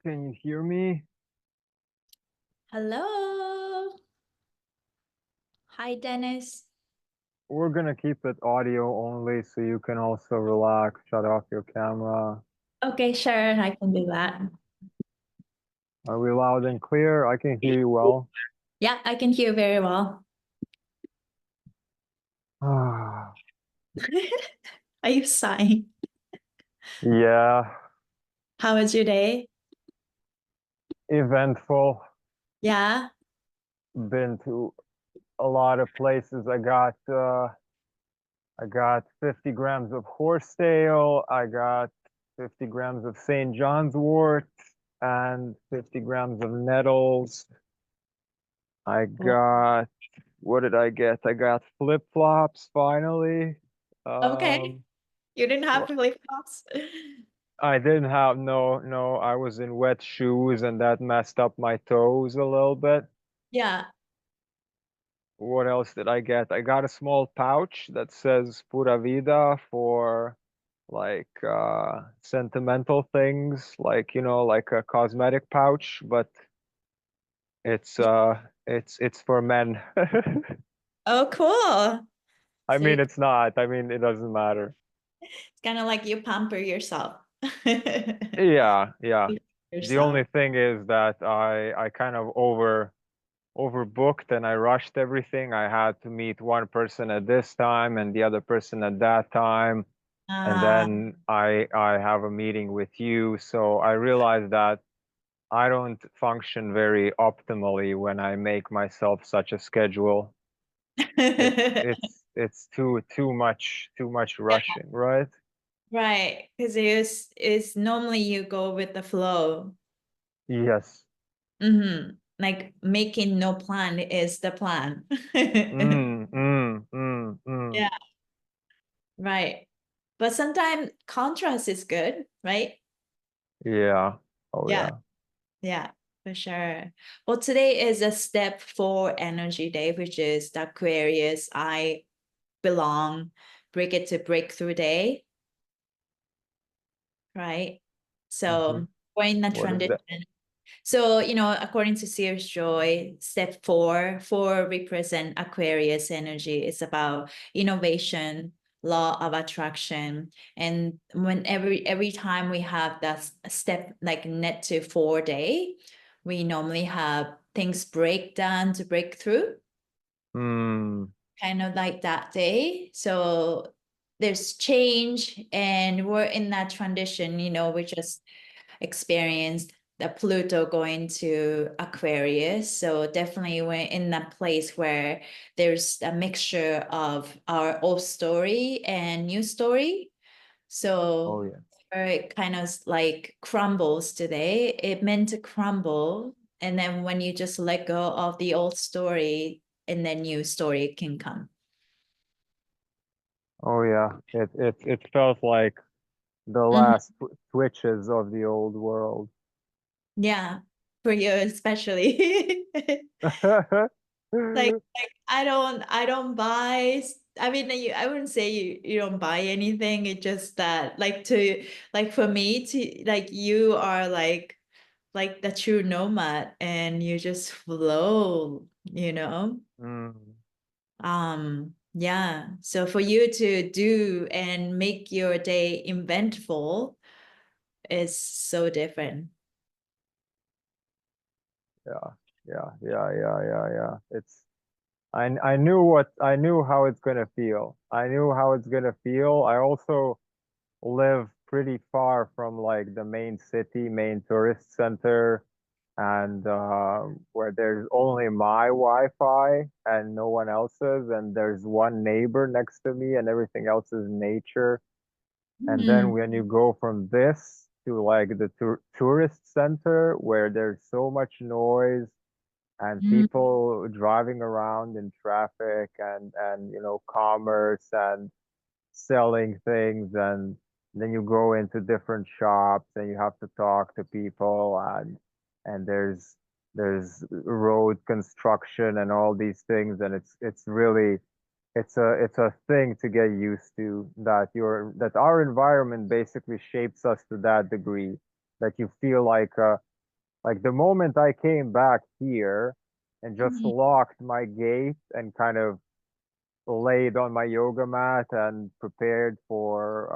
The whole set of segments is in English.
Can you hear me? Hello. Hi, Dennis. We're gonna keep it audio only so you can also relax, shut off your camera. Okay, sure, I can do that. Are we loud and clear? I can hear you well. Yeah, I can hear very well. Are you sighing? Yeah, How was your day? eventful. Yeah. Been to a lot of places. I got 50 grams of horsetail. I got 50 grams of St. John's wort and 50 grams of nettles. I got what did I get? I got flip-flops finally. Okay. You didn't have What to flip flops. I didn't have no, I was in wet shoes and that messed up my toes a little bit. Yeah. What else did I get? I got a small pouch that says Pura Vida for like sentimental things, like like a cosmetic pouch, but it's uh it's for men. Oh, cool. I So mean you, it's not. I mean it doesn't matter. it's kind of like you pamper yourself. Yeah, yeah. The Yourself. only thing is that I kind of overbooked and I rushed everything. I had to meet one person at this time and the other person at that time. And Uh, then I have a meeting with you. So I realized that I don't function very optimally when I make myself such a schedule. It's too much rushing, right? right. Because it's normally you go with the flow. Yes. Like making no plan is the plan. Mm. Yeah, right. But sometimes contrast is good, right? Yeah. Oh Yeah, yeah. yeah, for sure. Well, today is a step 4 energy day, which is the Aquarius I belong, break it to breakthrough day, right? Hmm. So we're in the What is transition. that? So, according to Sears Joy, step 4 represent Aquarius energy. It's about innovation, law of attraction. And when every time we have that step like net to 4 day, we normally have things break down to break through, Hmm. kind of like that day. So there's change and we're in that transition, we just experienced the Pluto going to Aquarius. So definitely we're in that place where there's a mixture of our old story and new story. Oh So yeah. where it kind of like crumbles today, it meant to crumble. And then when you just let go of the old story and then new story can come. Oh yeah. It felt like the Mhm. last twitches of the old world. Yeah, for you especially. Like I don't buy. I mean, I wouldn't say you don't buy anything. It's just that like for me to like you are like the true nomad and you just flow. Mm. Yeah. So for you to do and make your day eventful is so different. Yeah. Yeah. I knew how it's gonna feel. I knew how it's gonna feel. I also live pretty far from like the main city, main tourist center, and where there's only my Wi-Fi and no one else's, and there's one neighbor next to me, and everything else is nature. And then Hmm. when you go from this to like the tourist center, where there's so much noise and people driving around in traffic and commerce and selling things, and then you go into different shops and you have to talk to people, and there's road construction and all these things, and it's really it's a thing to get used to, that our environment basically shapes us to that degree, that you feel like Like the moment I came back here and just Mhm. locked my gate and kind of laid on my yoga mat and prepared for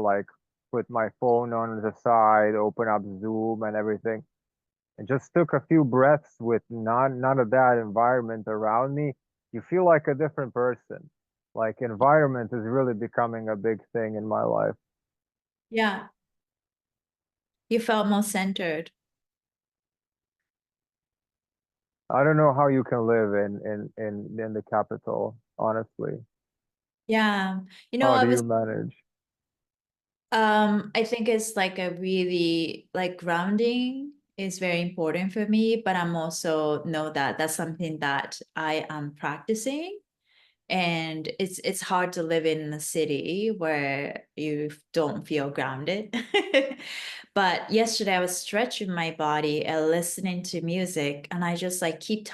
like put my phone on the side, open up Zoom and everything, and just took a few breaths with none of that environment around me, you feel like a different person. Like environment is really becoming a big thing in my life. Yeah, you felt more centered. I don't know how you can live in the capital, honestly. Yeah, How I do you was manage? I think it's like a really like grounding is very important for me, but I'm also know that that's something that I am practicing. And it's hard to live in a city where you don't feel grounded. But yesterday I was stretching my body and listening to music, and I just like kept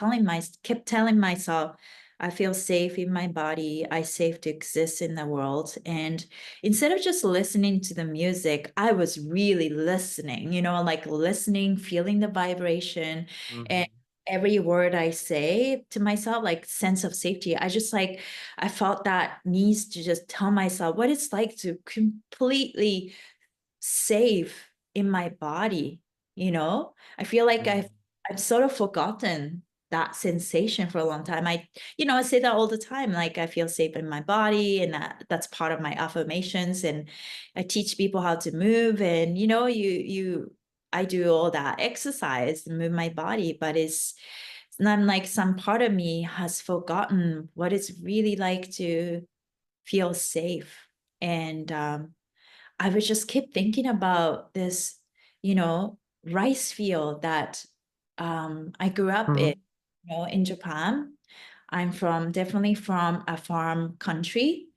telling myself I feel safe in my body, I safe to exist in the world. And instead of just listening to the music, I was really listening, like listening, feeling the vibration, and Hmm. every word I say to myself, like sense of safety. I felt that needs to just tell myself what it's like to completely safe in my body. I feel like I've sort of forgotten that sensation for a long time. I say that all the time, like I feel safe in my body, and that's part of my affirmations. And I teach people how to move, and I do all that exercise and move my body, but it's not like some part of me has forgotten what it's really like to feel safe. And I would just keep thinking about this, you know, rice field that I grew up Hmm. in Japan. I'm definitely from a farm country.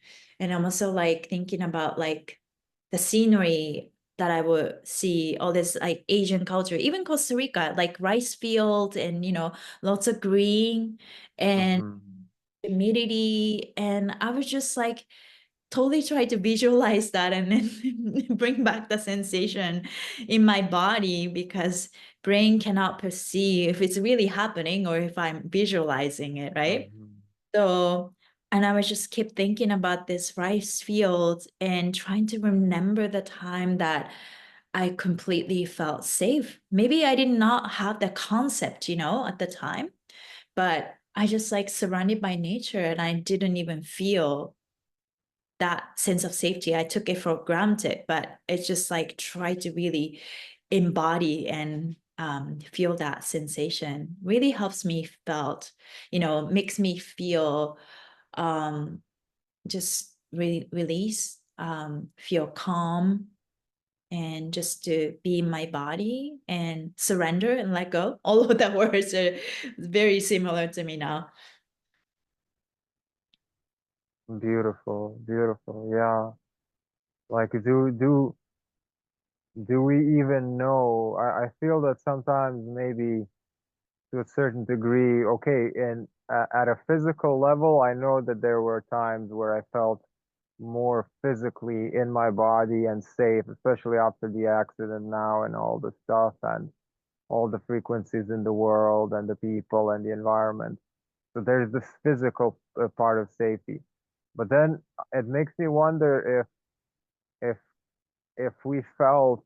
And I'm also like thinking about like the scenery that I would see, all this like Asian culture, even Costa Rica, like rice field and, lots of green and Hmm. humidity. And I was just like, totally try to visualize that and then bring back the sensation in my body, because brain cannot perceive if it's really happening or if I'm visualizing it, right? Hmm. So, and I was just keep thinking about this rice field and trying to remember the time that I completely felt safe. Maybe I did not have the concept, at the time, but I just like surrounded by nature and I didn't even feel that sense of safety. I took it for granted, but it's just like try to really embody and feel that sensation. Really helps me makes me feel just release, feel calm, and just to be in my body and surrender and let go. All of the words are very similar to me now. Beautiful, beautiful. Yeah. Like do we even know? I feel that sometimes maybe to a certain degree, okay, and at a physical level, I know that there were times where I felt more physically in my body and safe, especially after the accident now and all the stuff and all the frequencies in the world and the people and the environment. So there's this physical part of safety. But then it makes me wonder if if we felt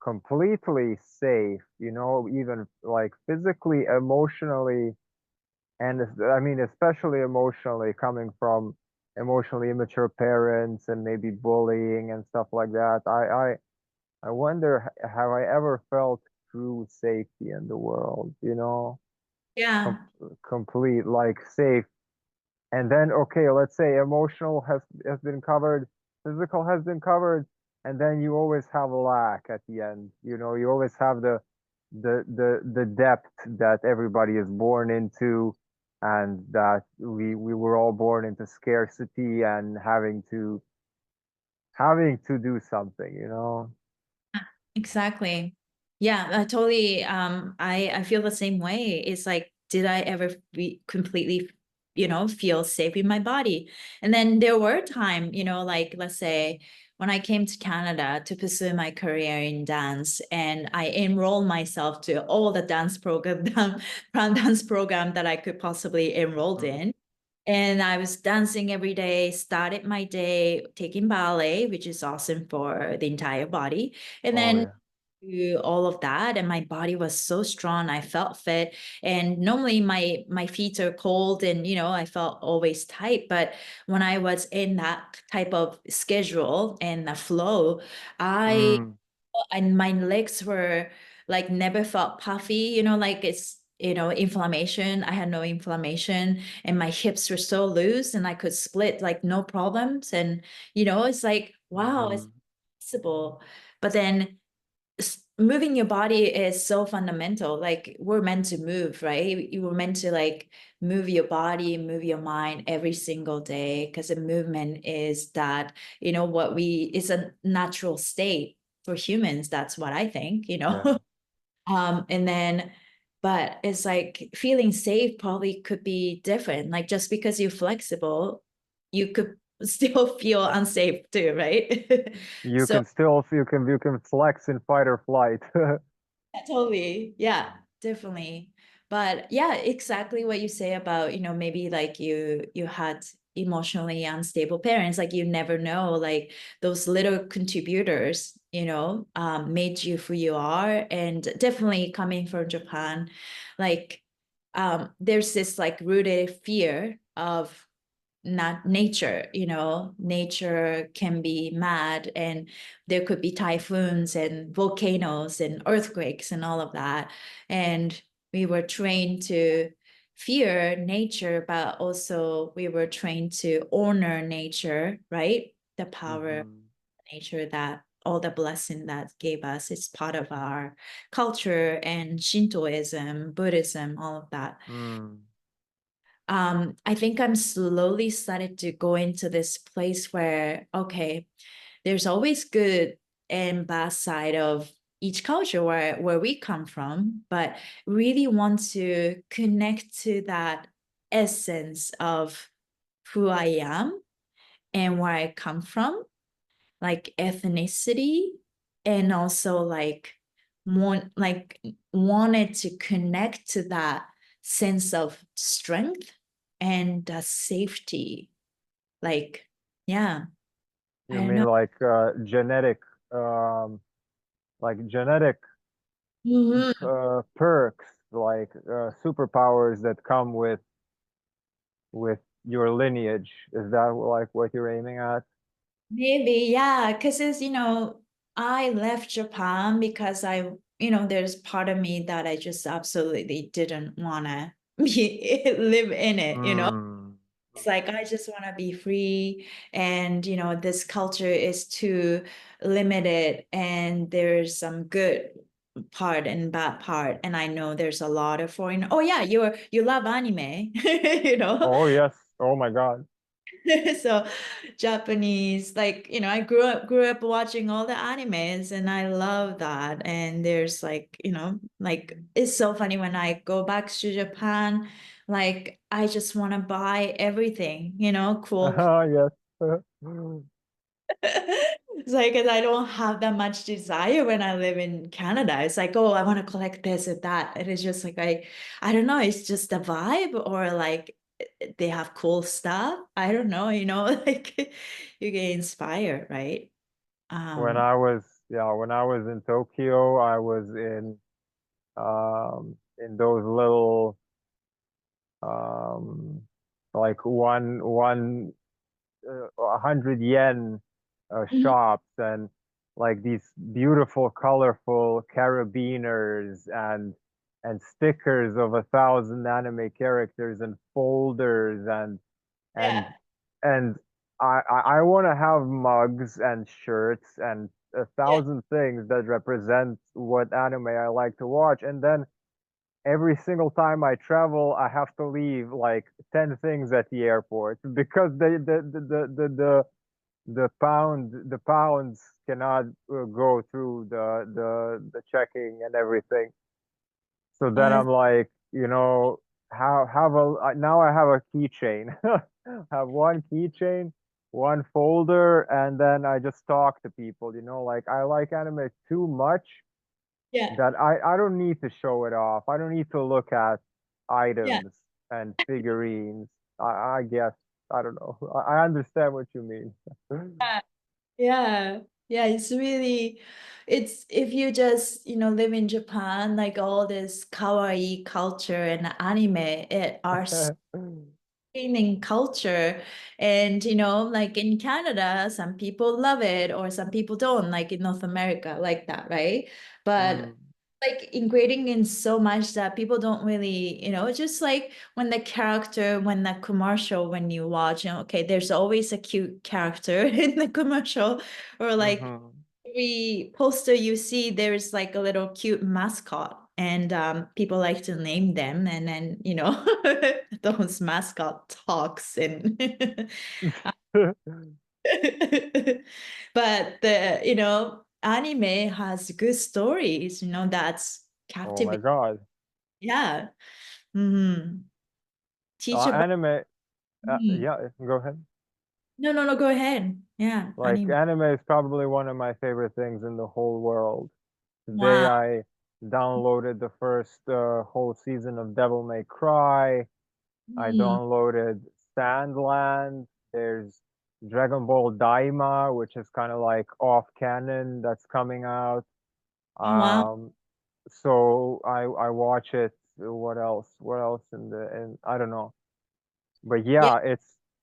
completely safe, even like physically, emotionally, and I mean especially emotionally, coming from emotionally immature parents and maybe bullying and stuff like that. I wonder, have I ever felt true safety in the world, Com Yeah. complete, like safe. And then, okay, let's say emotional has been covered, physical has been covered, and then you always have a lack at the end. You always have the depth that everybody is born into, and that we were all born into scarcity and having to do something. Exactly. Yeah, I totally I feel the same way. It's like, did I ever be completely feel safe in my body. And then there were time, like let's say when I came to Canada to pursue my career in dance, and I enrolled myself to all the dance program, dance program that I could possibly enrolled Mm. in. And I was dancing every day, started my day taking ballet, which is awesome for the entire body. And Oh then yeah. do all of that, and my body was so strong. I felt fit, and normally my feet are cold, and I felt always tight. But when I was in that type of schedule and the flow, I Mm. and my legs were like never felt puffy, like it's inflammation. I had no inflammation, and my hips were so loose, and I could split like no problems. And it's like, wow, it's Mm-hmm. possible. But then moving your body is so fundamental. Like we're meant to move, right? You were meant to like move your body, move your mind every single day, because the movement is that, what we is a natural state for humans. That's what I think, Yeah. and then but it's like feeling safe probably could be different. Like just because you're flexible, you could still feel unsafe too, right? You So can still you can flex in fight or flight. totally. Yeah, definitely. But yeah, exactly what you say about, maybe like you had emotionally unstable parents, like you never know, like those little contributors, made you who you are. And definitely coming from Japan, like there's this like rooted fear of not nature. Nature can be mad, and there could be typhoons and volcanoes and earthquakes and all of that. And we were trained to fear nature, but also we were trained to honor nature, right? The power of Hmm. nature, that all the blessing that gave us, it's part of our culture, and Shintoism, Buddhism, all of that. Mm. I think I'm slowly started to go into this place where, okay, there's always good and bad side of each culture where we come from, but really want to connect to that essence of who I am and where I come from, like ethnicity, and also like wanted to connect to that sense of strength and safety. Like, yeah, I You don't mean know. like um, genetic Mhm. perks, like superpowers that come with your lineage? Is that like what you're aiming at? Maybe, yeah, because it's, I left Japan because there's part of me that I just absolutely didn't want to live in it. Mm. It's like I just want to be free, and this culture is too limited, and there's some good part and bad part, and I know there's a lot of foreign. Oh yeah, you love anime, you know. Oh yes. Oh my God. So Japanese, like, I grew up watching all the animes, and I love that. And there's like, like it's so funny when I go back to Japan, like I just want to buy everything, cool. Yes. It's like, 'cause I don't have that much desire when I live in Canada. It's like, oh, I want to collect this or that. And it's just like I don't know, it's just a vibe, or like they have cool stuff. I don't know, like you get inspired, right? When Um, I was when I was in Tokyo, I was in those little um like 100 yen mhm. shops, and like these beautiful colorful carabiners and stickers of 1,000 anime characters and folders and Yeah, and I want to have mugs and shirts and a yeah, thousand things that represent what anime I like to watch. And then every single time I travel, I have to leave like 10 things at the airport because the pounds cannot go through the checking and everything. So then uh, I'm like, have a now I have a keychain. Have one keychain, one folder, and then I just talk to people, you know, like I like anime too much Yeah, that I don't need to show it off. I don't need to look at yeah. items and figurines. I guess I don't know. I understand what you mean. Yeah, yeah, yeah, it's really, it's if you just, live in Japan, like all this kawaii culture and anime, it are in culture. And like in Canada, some people love it or some people don't, like in North America, like that, right? But Mm, like ingraining in so much that people don't really, just like when the character, when the commercial, when you watch, okay, there's always a cute character in the commercial, or like mhm. every poster you see, there's like a little cute mascot. And people like to name them, and then those mascot talks and but the anime has good stories, that's Oh my captivating. God. Yeah. Hmm. Teachable. Anime, Mhm. yeah, go ahead. No, no, no, go ahead. Yeah, Like anime. anime is probably one of my favorite things in the whole world. Today Wow. I downloaded the first whole season of Devil May Cry. I Mm. downloaded Sandland. There's Dragon Ball Daima, which is kind of like off canon that's coming out. Oh, wow. So I watch it. What else? What else in the in I don't know. But Yeah, yeah,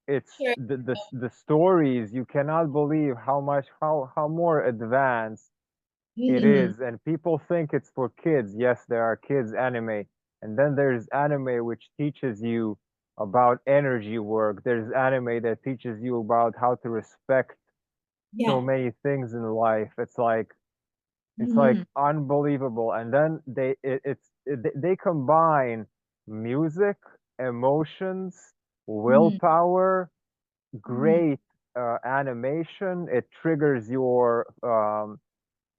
it's sure. the stories. You cannot believe how much how more advanced it Mhm. is, and people think it's for kids. Yes, there are kids anime, and then there's anime which teaches you about energy work. There's anime that teaches you about how to respect so Yeah. many things in life. It's Mhm. like unbelievable. And then they combine music, emotions, Mhm. willpower, Mhm. great animation. It triggers your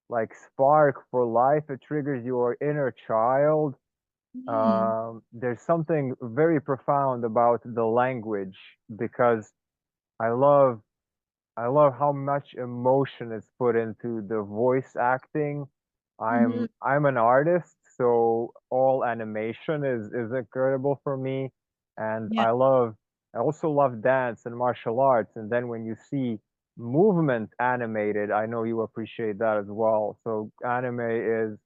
like spark for life. It triggers your inner child. Mhm. There's something very profound about the language because I love I love how much emotion is put into the voice acting. Mhm. I'm an artist, so all animation is incredible for me, and Yeah. I also love dance and martial arts. And then when you see movement animated, I know you appreciate that as well. So anime is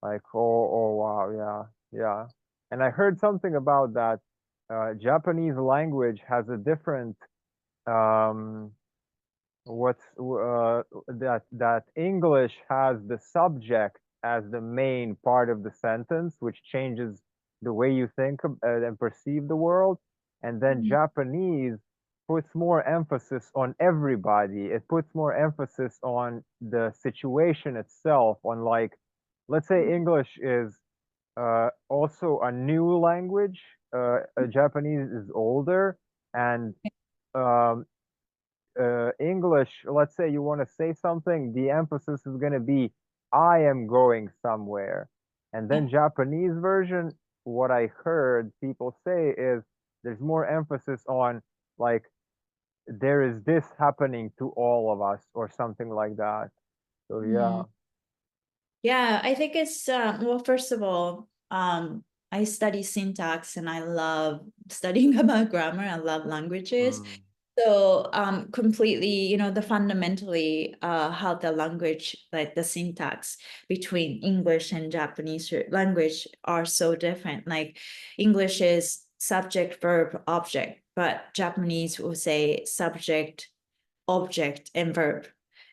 like, oh wow, yeah. And I heard something about that. Japanese language has a different um that English has the subject as the main part of the sentence, which changes the way you think and perceive the world, and then Mhm. Japanese puts more emphasis on everybody. It puts more emphasis on the situation itself, on like, let's say English is also a new language. Japanese is older, and um, English, let's say you want to say something, the emphasis is going to be, I am going somewhere. And then Yeah. Japanese version, what I heard people say is there's more emphasis on, like, there is this happening to all of us or something like that. So yeah. Mhm. Yeah, I think it's well, first of all, I study syntax and I love studying about grammar. I love languages. Mm, So completely, the fundamentally how the language, like the syntax between English and Japanese language are so different. Like English is subject, verb, object, but Japanese will say subject, object, and verb.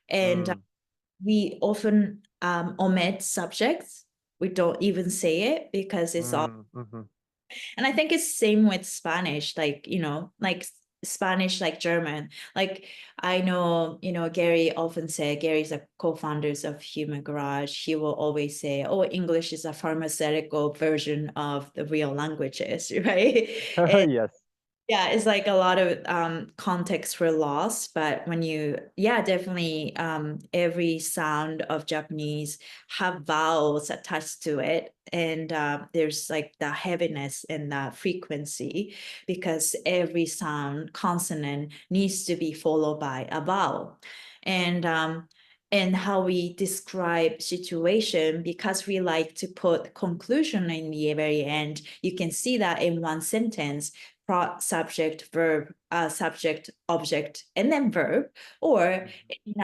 And mm, we often omit subjects. We don't even say it because it's all. mm, mhm. And I think it's same with Spanish, like, like Spanish, like German. Like I know, Gary often say, Gary's a co-founders of Human Garage. He will always say, oh, English is a pharmaceutical version of the real languages, right? And Yes. Yeah, it's like a lot of context were lost, but when you, yeah, definitely every sound of Japanese have vowels attached to it. And there's like the heaviness and the frequency because every sound consonant needs to be followed by a vowel. And how we describe situation, because we like to put conclusion in the very end, you can see that in one sentence, subject, verb, subject, object, and then verb, or in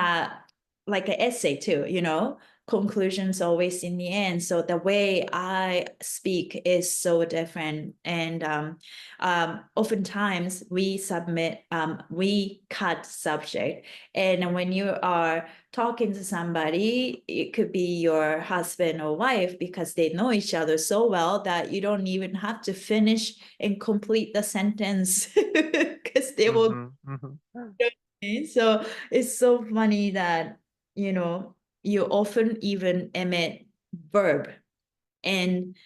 like an essay too, conclusions always in the end. So the way I speak is so different. And oftentimes we cut subject. And when you are talking to somebody, it could be your husband or wife, because they know each other so well that you don't even have to finish and complete the sentence because they will. Hmm. Hmm. So it's so funny that, you know, you often even emit verb. And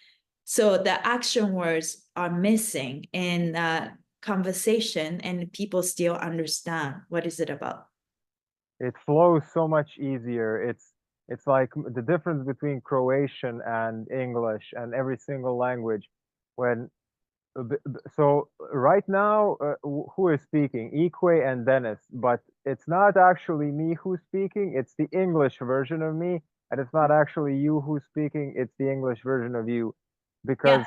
so the action words are missing in that conversation, and people still understand what is it about. It flows so much easier. It's like the difference between Croatian and English and every single language. When so right now, who is speaking? Ikue and Dennis, but it's not actually me who's speaking. It's the English version of me, and it's not actually you who's speaking. It's the English version of you, Yeah. because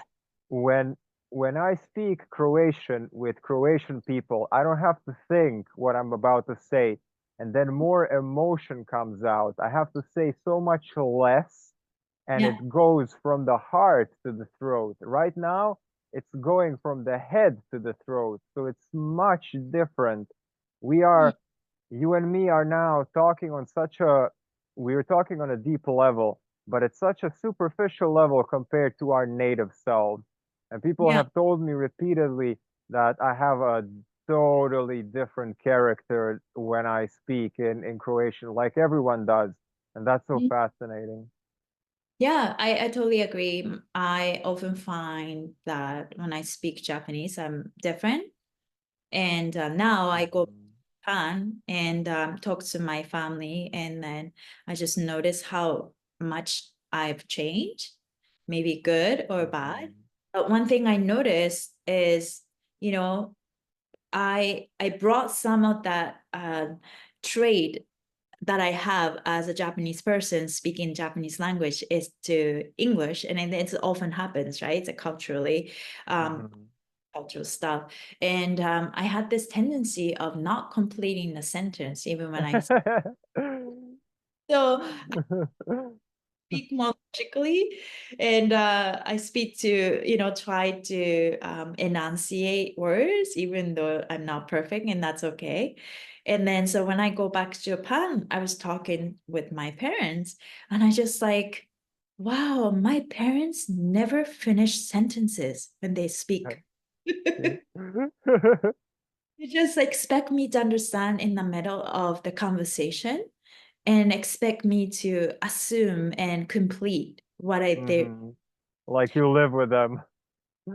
when when I speak Croatian with Croatian people, I don't have to think what I'm about to say, and then more emotion comes out. I have to say so much less, and Yeah. it goes from the heart to the throat. Right now, it's going from the head to the throat. So it's much different. We Mm. are, you and me are now talking on we're talking on a deep level, but it's such a superficial level compared to our native selves. And people Yeah. have told me repeatedly that I have a totally different character when I speak in Croatian, like everyone does. And that's so fascinating. Yeah, I totally agree. I often find that when I speak Japanese, I'm different. And now I go to Mhm. Japan and talk to my family, and then I just notice how much I've changed, maybe good or bad. Mhm. But one thing I noticed is, you know, I brought some of that trait that I have as a Japanese person speaking Japanese language is to English, and it often happens, right? It's culturally, um, Mhm. cultural stuff. And I had this tendency of not completing the sentence, even when I so speak more logically, and I speak to, try to enunciate words, even though I'm not perfect, and that's okay. And then so when I go back to Japan, I was talking with my parents, and I just like, wow, my parents never finish sentences when they speak. You just expect me to understand in the middle of the conversation and expect me to assume and complete what they. Hmm. Like you live with them.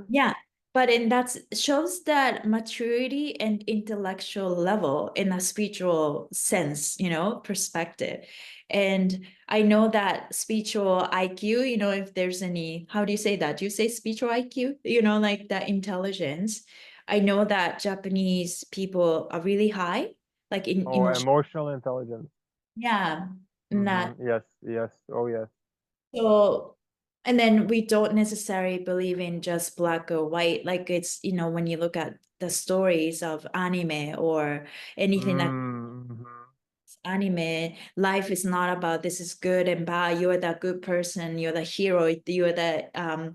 Yeah, but and that shows that maturity and intellectual level in a spiritual sense, perspective. And I know that spiritual IQ, if there's any, how do you say that? Do you say spiritual IQ? Like that intelligence. I know that Japanese people are really high, like in Oh, emotion. emotional intelligence. Yeah, and Hmm. that. Yes, yes. Oh, yes. So, and then we don't necessarily believe in just black or white. Like it's, when you look at the stories of anime or anything that Mm-hmm. anime, life is not about this is good and bad. You're the good person, you're the hero, you're the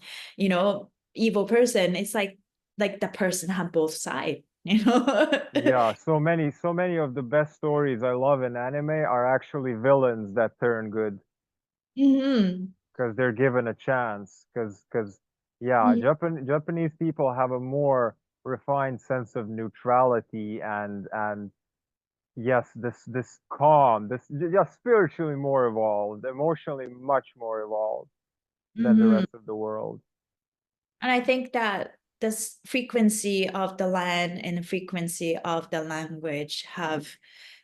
evil person. It's like the person have both sides. Yeah, so many of the best stories I love in anime are actually villains that turn good Hmm. because they're given a chance. Yeah, Japanese people have a more refined sense of neutrality and yes, this calm, just spiritually more evolved, emotionally much more evolved than the Hmm. rest of the world. And I think that frequency of the land and the frequency of the language have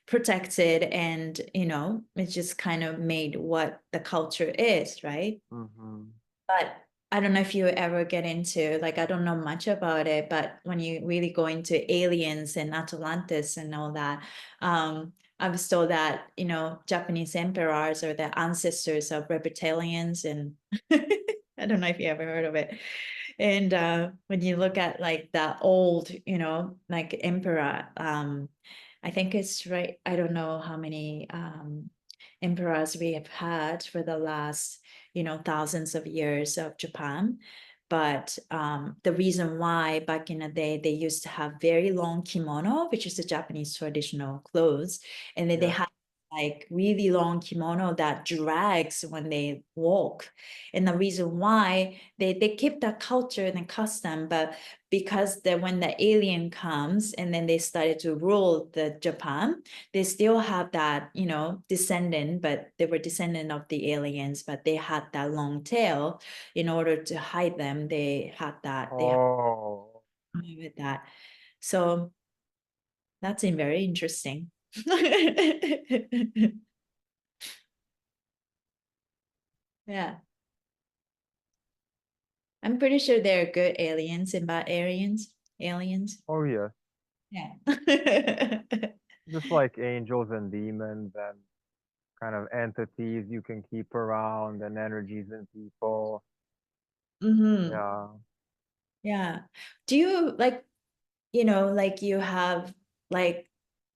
protected, and it just kind of made what the culture is, right? Mm-hmm. But I don't know if you ever get into, like, I don't know much about it, but when you really go into aliens and Atlantis and all that, I was told that, Japanese emperors are the ancestors of reptilians, and I don't know if you ever heard of it. And when you look at like the old, like emperor, I think it's right. I don't know how many emperors we have had for the last, thousands of years of Japan. But the reason why back in the day they used to have very long kimono, which is the Japanese traditional clothes, and then they Yeah. had like really long kimono that drags when they walk. And the reason why they keep that culture and custom, but because when the alien comes and then they started to rule the Japan, they still have that, descendant, but they were descendant of the aliens, but they had that long tail. In order to hide them, they had that, they had Oh. with that. So that's very interesting. Yeah. I'm pretty sure they're good aliens and bad aliens. Aliens. Oh yeah. Yeah. Just like angels and demons and kind of entities you can keep around and energies in people. Hmm. Yeah. Yeah. Do you like, like like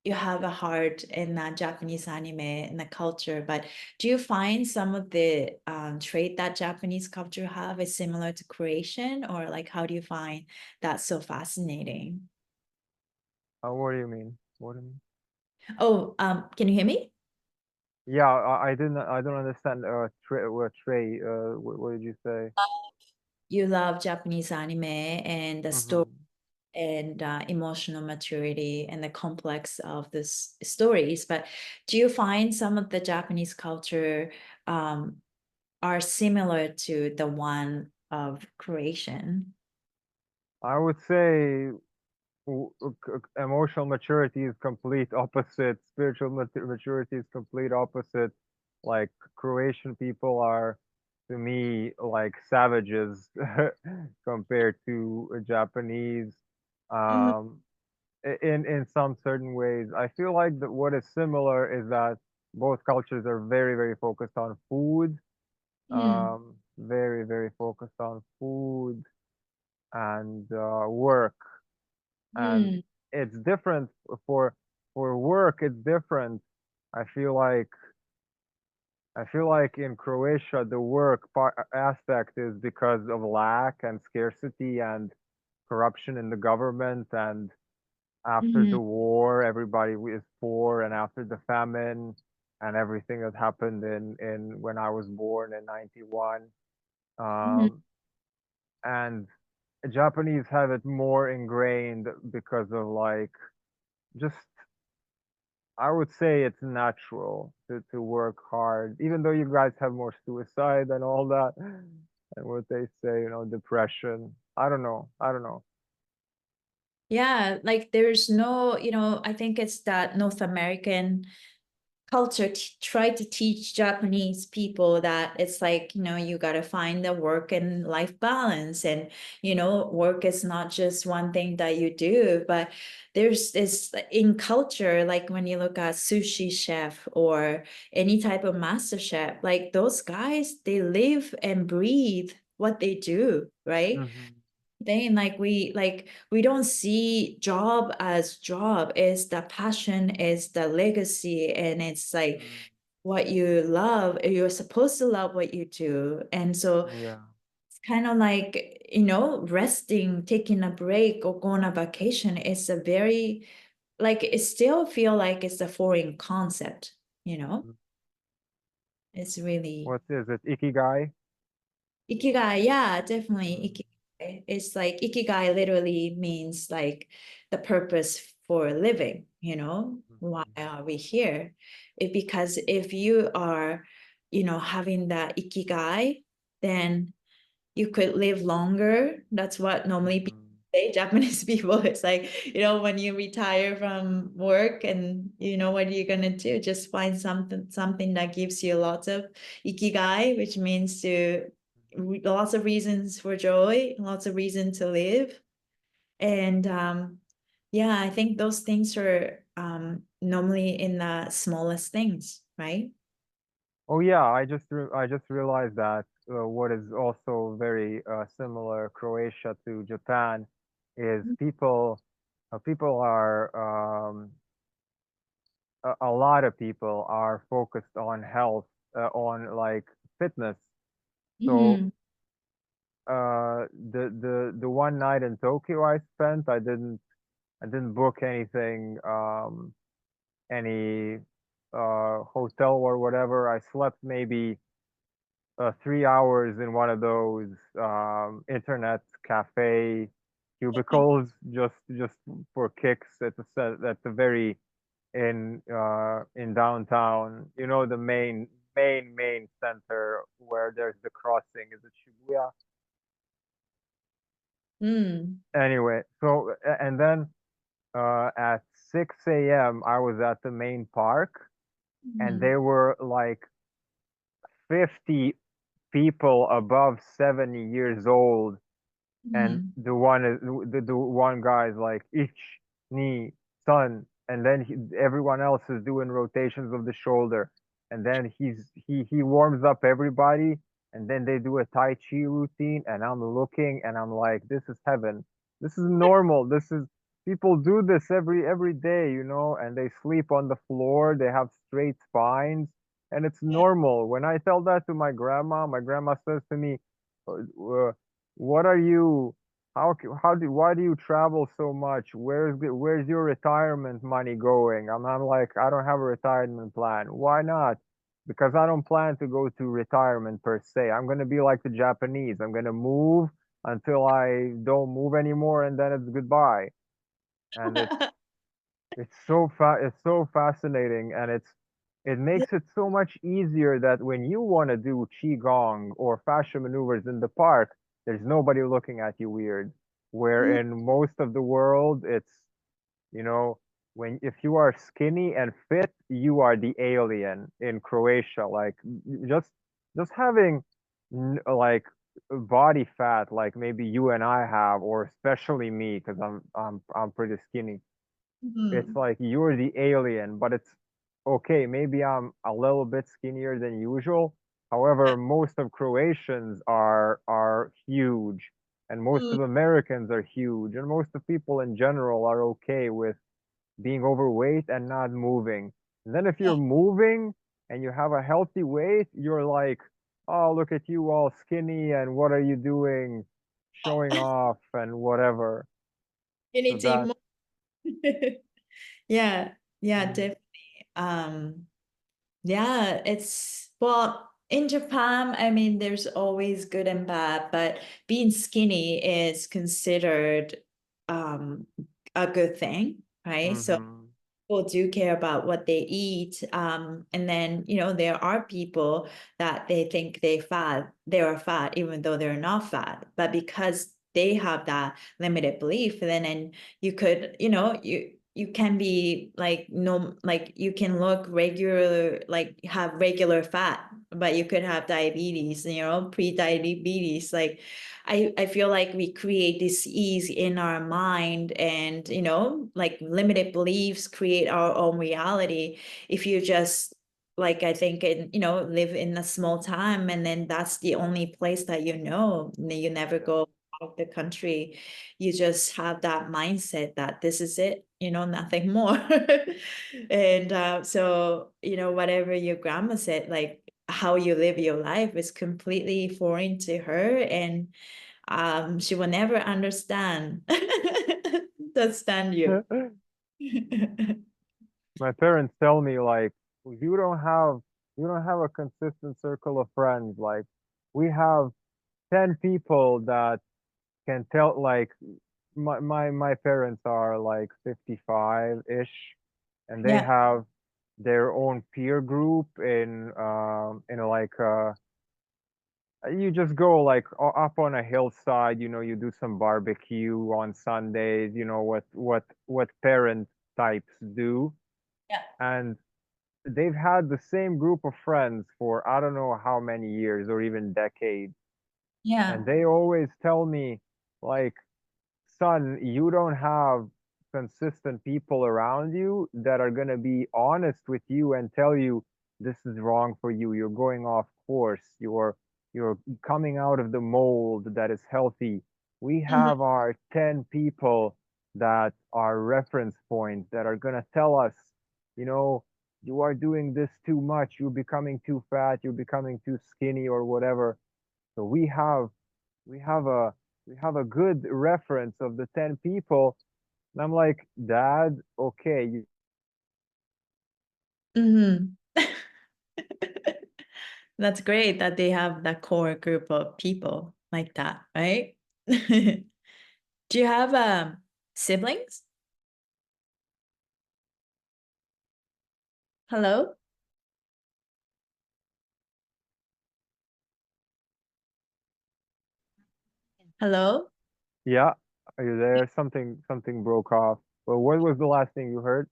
you have a heart in that Japanese anime and the culture, but do you find some of the trait that Japanese culture have is similar to creation, or like how do you find that so fascinating? What do you mean? What do you mean? Oh, can you hear me? Yeah, I don't understand. Trey. What did you say? You love Japanese anime and the story Mm-hmm. and emotional maturity and the complex of this stories, but do you find some of the Japanese culture um, are similar to the one of creation? I would say emotional maturity is complete opposite. Spiritual maturity is complete opposite. Like Croatian people are, to me, like savages compared to Japanese. Mhm. Um, in some certain ways, I feel like that what is similar is that both cultures are very, very focused on food. Mm, Very, very focused on food and work, and mm, it's different for work. It's different. I feel like in Croatia the work aspect is because of lack and scarcity and corruption in the government, and after mhm, the war everybody is poor, and after the famine and everything that happened in when I was born in 91. mhm. And Japanese have it more ingrained because of like just I would say it's natural to work hard, even though you guys have more suicide and all that, and what they say, depression. I don't know. I don't know. Yeah, like there's no, I think it's that North American culture try to teach Japanese people that it's like, you got to find the work and life balance. And, work is not just one thing that you do, but there's this in culture, like when you look at sushi chef or any type of master chef, like those guys, they live and breathe what they do, right? Hmm. Then we don't see job as job, is the passion, is the legacy, and it's like what you love. You're supposed to love what you do. And so Yeah. it's kind of like, resting, taking a break or going on vacation is a very, like, it still feel like it's a foreign concept, you know? It's really What is it? Ikigai? Ikigai, yeah, definitely Mm. Ikigai. It's like Ikigai literally means like the purpose for living, Why are we here? Because if you are, having that Ikigai, then you could live longer. That's what normally people Mhm. say Japanese people, it's like, when you retire from work and what are you gonna do? Just find something that gives you lots of ikigai, which means lots of reasons for joy, lots of reason to live. And yeah, I think those things are normally in the smallest things, right? Oh yeah, I just realized that what is also very similar Croatia to Japan is people are a lot of people are focused on health, on like fitness. So Mm-hmm. the one night in Tokyo I spent, I didn't book anything, any hotel or whatever. I slept maybe 3 hours in one of those internet cafe cubicles, just for kicks at the very in downtown. You know, the main center where there's the crossing. Is it Shibuya? Mm. Anyway, so and then at 6 a.m. I was at the main park, and Mm-hmm. there were like 50 people above 70 years old, and Mm-hmm. the one guy's like ich knee son, and then everyone else is doing rotations of the shoulder, and then he warms up everybody, and then they do a tai chi routine, and I'm looking and I'm like, this is heaven, this is normal, this is people do this every day, you know, and they sleep on the floor, they have straight spines, and it's normal. When I tell that to my grandma says to me, what are you? Why do you travel so much? Where's your retirement money going? I'm like, I don't have a retirement plan. Why not? Because I don't plan to go to retirement per se. I'm gonna be like the Japanese. I'm gonna move until I don't move anymore, and then it's goodbye. And it's so fascinating, and it makes it so much easier that when you want to do qigong or fascia maneuvers in the park, there's nobody looking at you weird. Where in most of the world, it's, you know, when if you are skinny and fit, you are the alien in Croatia. Like just just having like body fat, like maybe you and I have, or especially me, because I'm pretty skinny. It's Mm-hmm. like you're the alien, but it's okay. Maybe I'm a little bit skinnier than usual. However, most of Croatians are huge, and most of Americans are huge, and most of people in general are okay with being overweight and not moving. And then if you're moving and you have a healthy weight, you're like, oh, look at you all skinny, and what are you doing? Showing off and whatever. You So need to eat that, more. Yeah, yeah, mm, definitely. Um, yeah, well, in Japan, I mean, there's always good and bad, but being skinny is considered um a good thing, right? So hmm. people do care about what they eat. And then, there are people that they think they are fat, even though they're not fat. But because they have that limited belief, then you could, you can be like no, like you can look regular, like have regular fat, but you could have diabetes, pre-diabetes. Like I feel like we create this ease in our mind, and like limited beliefs create our own reality. If you just, like, I think, live in a small town, and then that's the only place that you never Yeah. go out of the country, you just have that mindset that this is it, nothing more. And so, whatever your grandma said, like how you live your life is completely foreign to her, and she will never understand you. My parents tell me like, you don't have a consistent circle of friends. Like we have 10 people that can tell, like my parents are like 55-ish, and they Yeah. have their own peer group in like You just go like up on a hillside, you do some barbecue on Sundays, what parent types do. Yeah. And they've had the same group of friends for I don't know how many years or even decades. And Yeah. they always tell me, like, son, you don't have consistent people around you that are going to be honest with you and tell you this is wrong for you. You're going off course. You're coming out of the mold that is healthy. We Mhm. have our 10 people that are reference points that are going to tell us, you know, you are doing this too much. You're becoming too fat. You're becoming too skinny or whatever. So we have a we have a good reference of the 10 people. And I'm like, Dad, okay, Mhm. That's great that they have that core group of people like that, right? Do you have siblings? Hello? Hello? yeah, are you there? Something broke off. Well, what was the last thing you heard?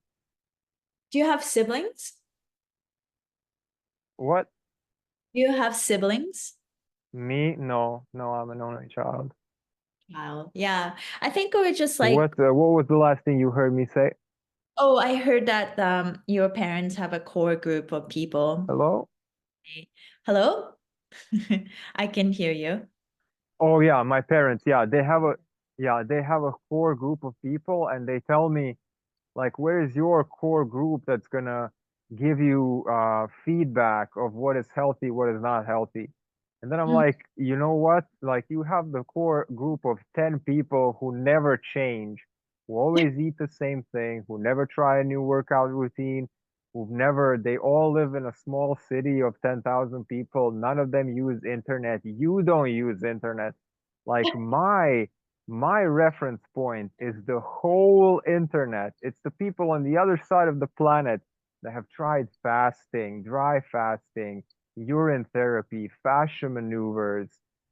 Do you have siblings? What? Do you have siblings? Me? No, no, I'm an only child. Wow. Yeah. I think we're just like, What was the last thing you heard me say? oh, I heard that your parents have a core group of people. Hello? Hello? I can hear you. Oh yeah, my parents, they have a core group of people and they tell me, like, where's your core group that's gonna give you feedback of what is healthy, what is not healthy? And then I'm Mm. like, you know what? Like, you have the core group of 10 people who never change, who always eat the same thing, who never try a new workout routine, they all live in a small city of 10,000 people. None of them use internet. You don't use internet. Like, my reference point is the whole internet. It's the people on the other side of the planet that have tried fasting, dry fasting, urine therapy, fascia maneuvers,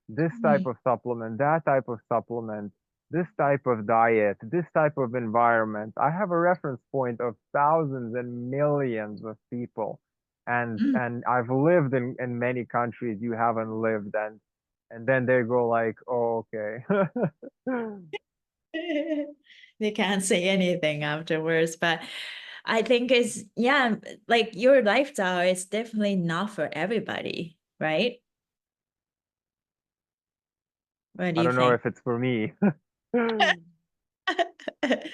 this type Mhm. of supplement, that type of supplement, this type of diet, this type of environment. I have a reference point of thousands and millions of people. And I've lived in many countries you haven't lived, and then they go like, oh, okay. They can't say anything afterwards, but I think it's, yeah, like your lifestyle is definitely not for everybody, right? What do I you don't know think? if it's for me.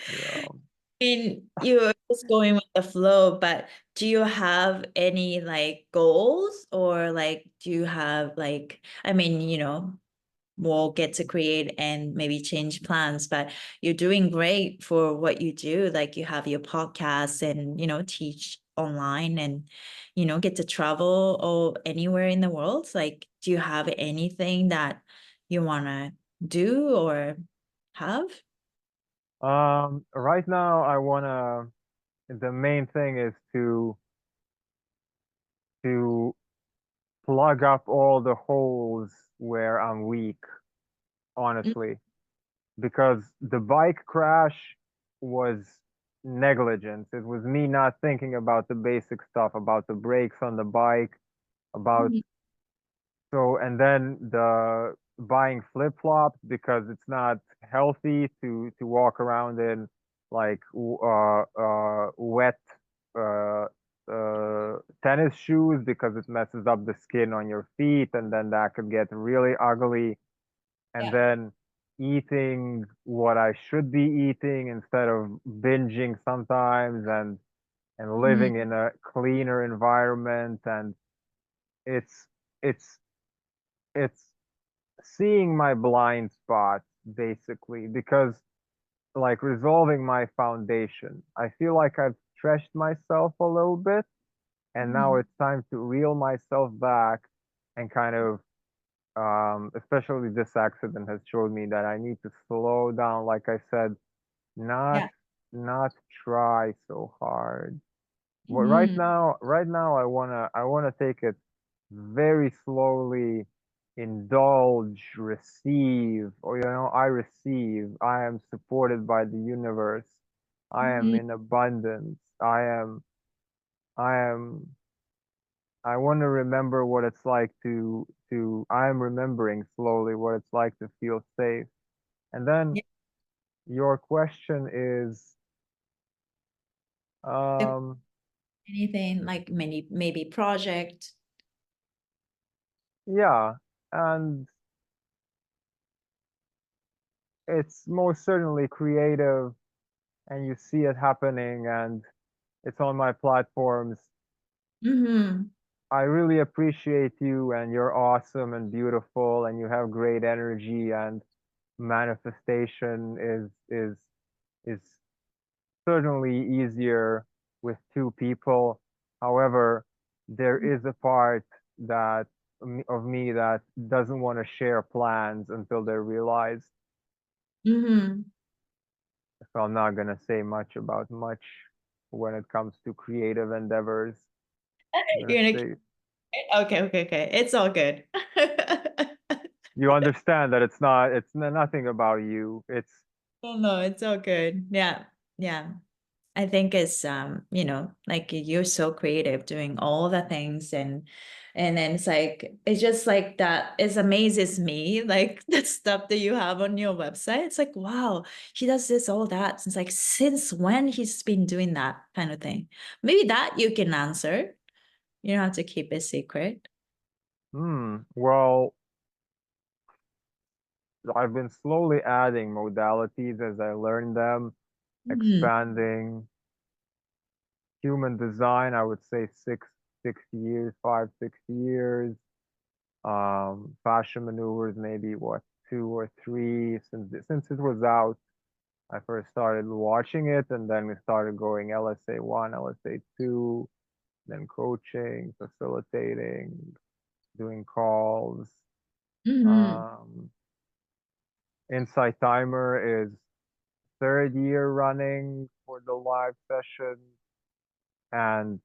Yeah. mean, you're just going with the flow, but do you have any like goals or like do you have like, I mean, we'll get to create and maybe change plans, but you're doing great for what you do. Like you have your podcast and, teach online and, get to travel or anywhere in the world. Like, do you have anything that you want to do or have? Right now the main thing is to plug up all the holes where I'm weak, honestly. Because the bike crash was negligence. It was me not thinking about the basic stuff, about the brakes on the bike, about Mhm. so, and then the buying flip-flops because it's not healthy to walk around in like wet uh tennis shoes because it messes up the skin on your feet and then that could get really ugly. And Yeah. then eating what I should be eating instead of binging sometimes, and Mhm. living in a cleaner environment. And it's it's it's seeing my blind spots basically, because like resolving my foundation. I feel like I've stretched myself a little bit and now Mhm. it's time to reel myself back and kind of especially this accident has showed me that I need to slow down, like I said, not Yeah. not try so hard. But Mhm. right now I wanna take it very slowly indulge, receive, or I receive. I am supported by the universe. I am Mhm. in abundance. I am I want to remember what it's like to I am remembering slowly what it's like to feel safe. And then Yeah. your question is If um anything like maybe project. yeah, and it's most certainly creative and you see it happening and it's on my platforms. Mm-hmm. I really appreciate you and you're awesome and beautiful and you have great energy and manifestation is certainly easier with two people. However, there is a part that of me that doesn't want to share plans until they're realized. Mm-hmm. So I'm not gonna say much about much when it comes to creative endeavors. I'm gonna You're gonna say okay, okay, okay. It's all good. you understand that it's nothing about you. It's Oh no, it's all good. Yeah, yeah. I think it's like you're so creative doing all the things and then it's just like that. It amazes me, like the stuff that you have on your website. It's like, wow, he does this, all that. It's like since when he's been doing that kind of thing. Maybe that you can answer. You don't have to keep it secret. well, I've been slowly adding modalities as I learn them, Mhm. expanding human design, I would say 6 years, 5 6 years. Fascia maneuvers, maybe what 2 or 3 since it was out. I first started watching it, and then we started going LSA one, LSA two, then coaching, facilitating, doing calls. Mhm. Um, Insight Timer is third year running for the live session. And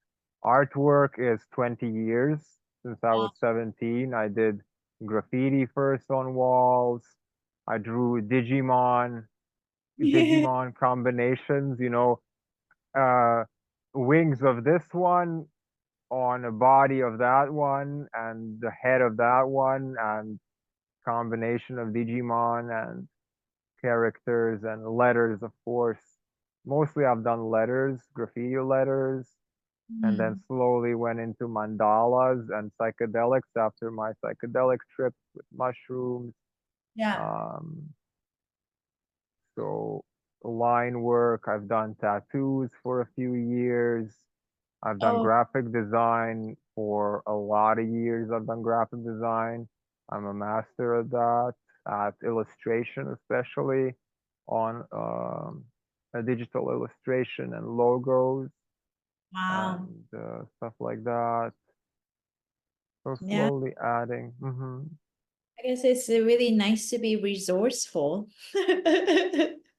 artwork is 20 years since I was 17. I did graffiti first on walls. I drew Digimon combinations, uh, wings of this one on a body of that one and the head of that one and combination of Digimon and characters and letters, of course. Mostly I've done letters, graffiti letters, and then Mhm. slowly went into mandalas and psychedelics after my psychedelic trip with mushrooms. Yeah. Um, so line work, I've done tattoos for a few years. I've done Oh, graphic design for a lot of years. I've done graphic design. I'm a master of that, at illustration, especially on a digital illustration and logos wow. and stuff like that. So Yeah. slowly adding. I guess it's really nice to be resourceful.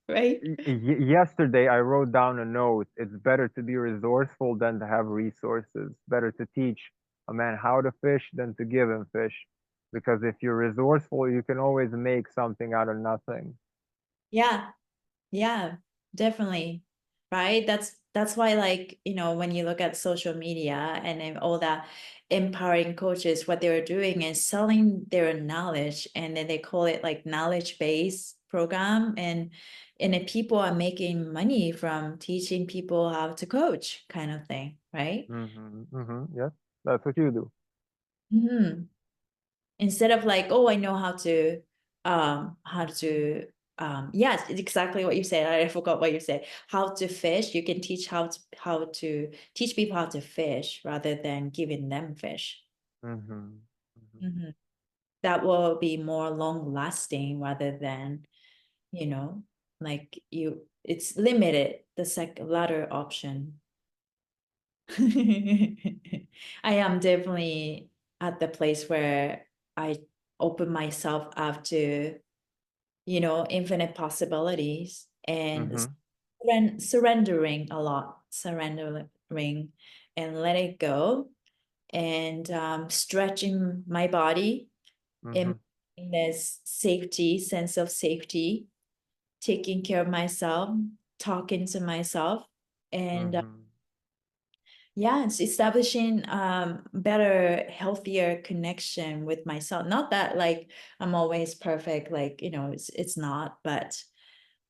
Right? Yesterday, I wrote down a note. It's better to be resourceful than to have resources. Better to teach a man how to fish than to give him fish. Because if you're resourceful, you can always make something out of nothing. Yeah. Yeah, definitely. Right. That's why, like, when you look at social media and then all that empowering coaches, what they're doing is selling their knowledge and then they call it like knowledge-based program. And then people are making money from teaching people how to coach kind of thing, right? Yes, that's what you do. Hmm. Instead of like, oh, I know how to yes, it's exactly what you said. I forgot what you said. How to fish. You can teach how to teach people how to fish rather than giving them fish. hmm hmm Mhm. That will be more long lasting rather than, you know, like it's limited, the latter option. I am definitely at the place where I open myself up to, infinite possibilities and hmm surrendering a lot, surrendering and let it go and stretching my body Mm-hmm. and in this safety, sense of safety, taking care of myself, talking to myself, and Mm-hmm. yeah, it's establishing better, healthier connection with myself. Not that like I'm always perfect, like it's not, but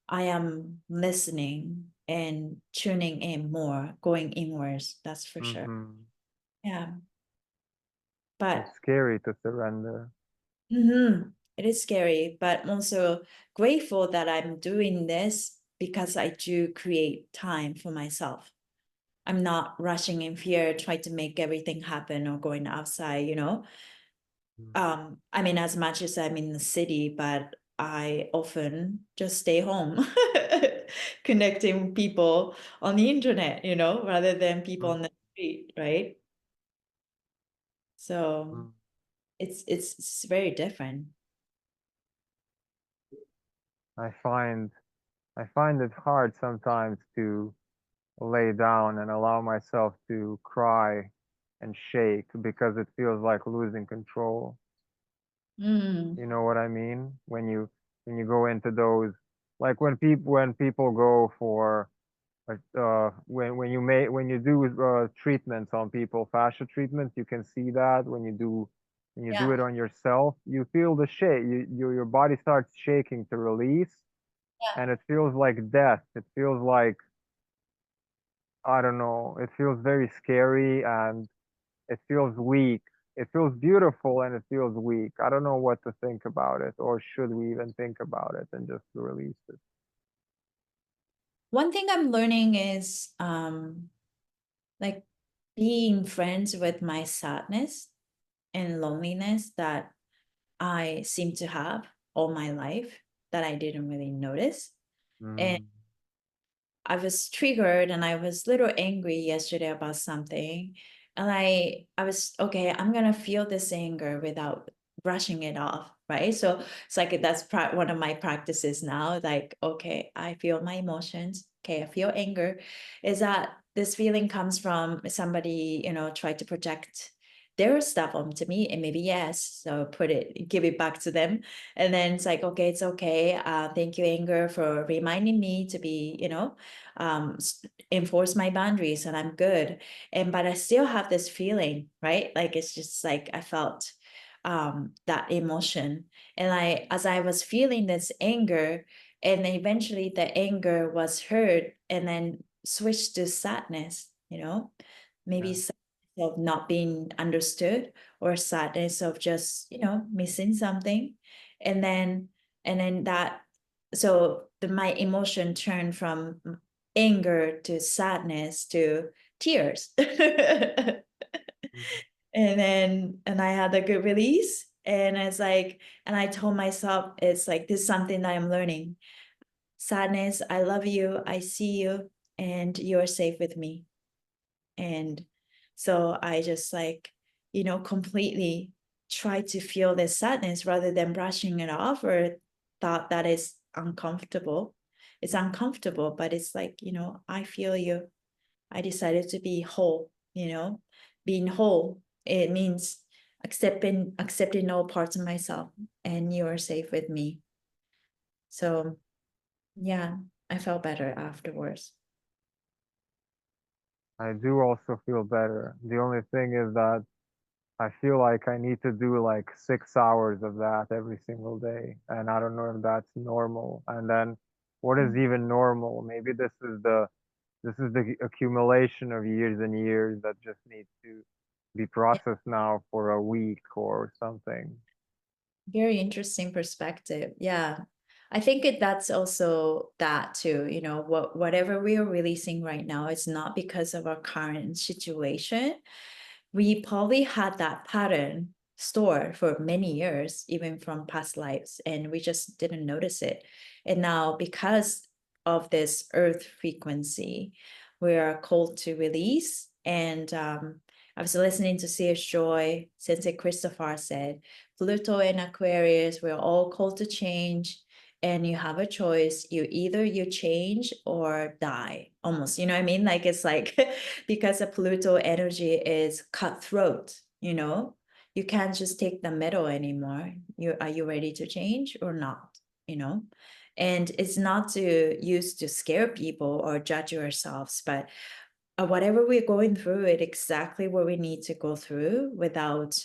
I am listening and tuning in more, going inwards, that's for sure. Mm-hmm. Yeah. But It's scary to surrender. it is scary, but I'm also grateful that I'm doing this because I do create time for myself. I'm not rushing in fear, trying to make everything happen or going outside. I mean, as much as I'm in the city, but I often just stay home, connecting with people on the internet, rather than people on the street, right? So Mm-hmm. it's very different. I find I find it hard sometimes to lay down and allow myself to cry and shake because it feels like losing control. Mm, You know what I mean? When you go into those, like when people go for when you do treatments on people, fascia treatments, you can see that when you do yeah, it on yourself, you feel the shake. Your body starts shaking to release, yeah. and it feels like death. It feels like, I don't know. It feels very scary and it feels weak. It feels beautiful and it feels weak. I don't know what to think about it, or should we even think about it and just release it? One thing I'm learning is like being friends with my sadness and loneliness that I seem to have all my life that I didn't really notice. And Mm, I was triggered and I was a little angry yesterday about something. And I was, okay, I'm gonna feel this anger without brushing it off, right? So it's like that's one of my practices now. Like, okay, I feel my emotions. Okay, I feel anger. Is that this feeling comes from somebody, tried to project their stuff onto me, and maybe yes, so give it back to them. And then it's like, okay, it's okay. Thank you, anger, for reminding me to be, um, enforce my boundaries, and I'm good. But I still have this feeling, right? Like it's just like I felt that emotion. And as I was feeling this anger, and eventually the anger was heard and then switched to sadness, maybe yeah. sadness of not being understood, or sadness of just, missing something. And then, that, so my emotion turned from anger to sadness to tears. Mhm. And I had a good release. And it's like, and I told myself, it's like, this is something that I'm learning. Sadness, I love you, I see you, and you're safe with me. And so I just like, completely try to feel this sadness rather than brushing it off, or thought that is uncomfortable. It's uncomfortable, but it's like, I feel you. I decided to be whole, being whole. It means accepting all parts of myself, and you are safe with me. So yeah, I felt better afterwards. I do also feel better. The only thing is that I feel like I need to do like 6 hours of that every single day. And I don't know if that's normal. And then what is even normal? Maybe this is the accumulation of years and years that just need to be processed now for a week or something. Very interesting perspective. Yeah. I think that's also that too, whatever we are releasing right now, it's not because of our current situation. We probably had that pattern stored for many years, even from past lives, and we just didn't notice it. And now, because of this earth frequency, we are called to release. And I was listening to C.S. Joy, Sensei Christopher said, Pluto and Aquarius, we're all called to change. And you have a choice. Either you change or die, almost. You know what I mean? Like it's like because the Pluto energy is cutthroat, you can't just take the middle anymore. Are you ready to change or not? You know, and it's not to use to scare people or judge ourselves, but whatever we're going through, it exactly what we need to go through without,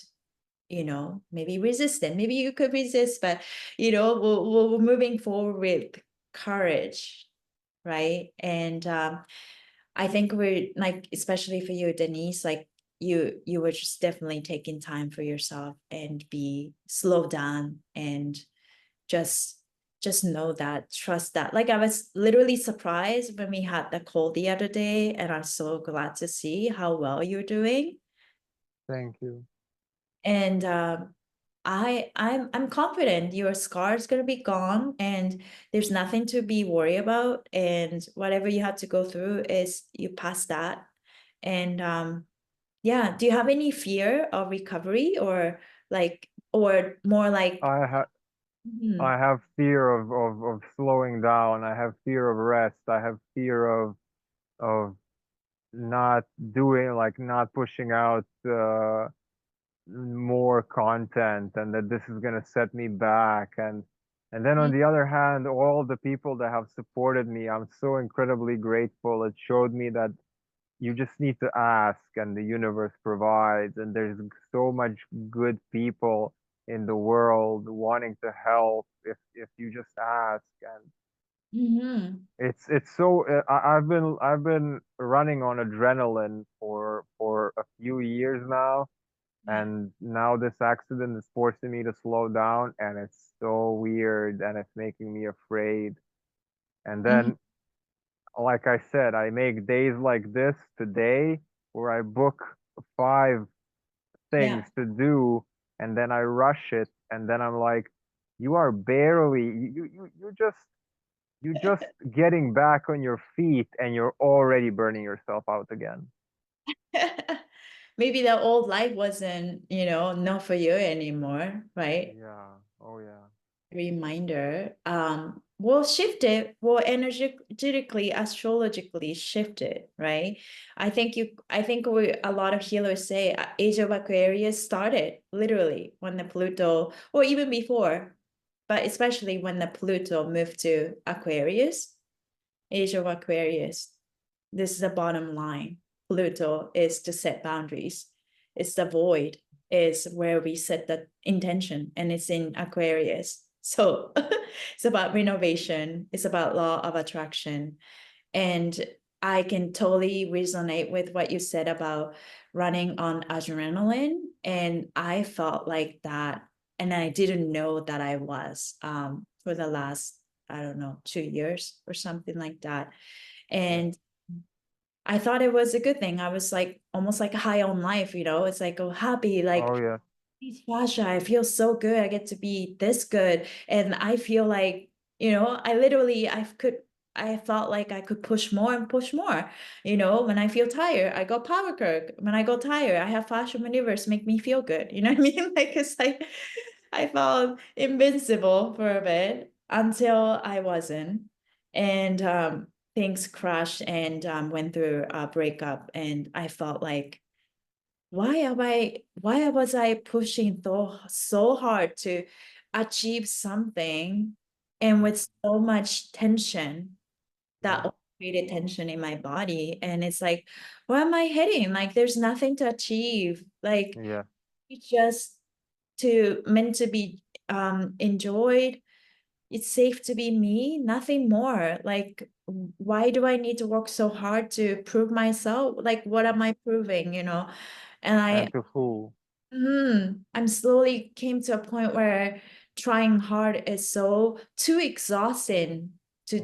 maybe resistant. Maybe you could resist, but we're moving forward with courage, right? And I think we're like, especially for you, Denise, like you were just definitely taking time for yourself and be slow down and just know that, trust that. Like I was literally surprised when we had the call the other day, and I'm so glad to see how well you're doing. Thank you. And I'm confident your scar is gonna be gone, and there's nothing to be worried about. And whatever you had to go through is you passed that. And yeah, do you have any fear of recovery, or more like? I have Mhm. I have fear of slowing down. I have fear of rest. I have fear of not doing, like not pushing out more content, and that this is gonna set me back. And then on the other hand, all the people that have supported me, I'm so incredibly grateful. It showed me that you just need to ask and the universe provides, and there's so much good people in the world wanting to help if you just ask. And Mhm. it's so I've been running on adrenaline for a few years now, Yeah. and now this accident is forcing me to slow down, and it's so weird, and it's making me afraid. And Mhm. then, like I said, I make days like this today where I book 5 things Yeah. to do, and then I rush it, and then I'm like, you are barely you just getting back on your feet, and you're already burning yourself out again. Maybe the old life wasn't, not for you anymore, right? Yeah. Oh yeah. Reminder. We'll shift it, we'll energetically, astrologically shift it, right? I think we a lot of healers say Age of Aquarius started literally when the Pluto, or even before, but especially when the Pluto moved to Aquarius. Age of Aquarius. This is the bottom line. Pluto is to set boundaries. It's the void, is where we set the intention, and it's in Aquarius. So it's about renovation, it's about law of attraction. And I can totally resonate with what you said about running on adrenaline. And I felt like that. And I didn't know that I was for the last, I don't know, 2 years or something like that. Yeah. And I thought it was a good thing. I was like almost like high on life, it's like, oh, happy, Oh like, yeah. "Geez, Fascia, I feel so good. I get to be this good." And I feel like, I felt like I could push more and push more. When I feel tired, I go power kirk. When I go tired, I have Fascia Manuevers make me feel good. You know what I mean? Like, it's like I felt invincible for a bit until I wasn't. And things crashed, and went through a breakup. And I felt like, why was I pushing so hard to achieve something, and Mm. with so much tension Yeah. that created tension in my body? And it's like, where am I heading? Like, there's nothing to achieve. Like, Yeah. it's just to meant to be enjoyed. It's safe to be me, nothing more. Like, why do I need to work so hard to prove myself? Like, what am I proving? And And to who? I'm slowly came to a point where trying hard is so too exhausting to.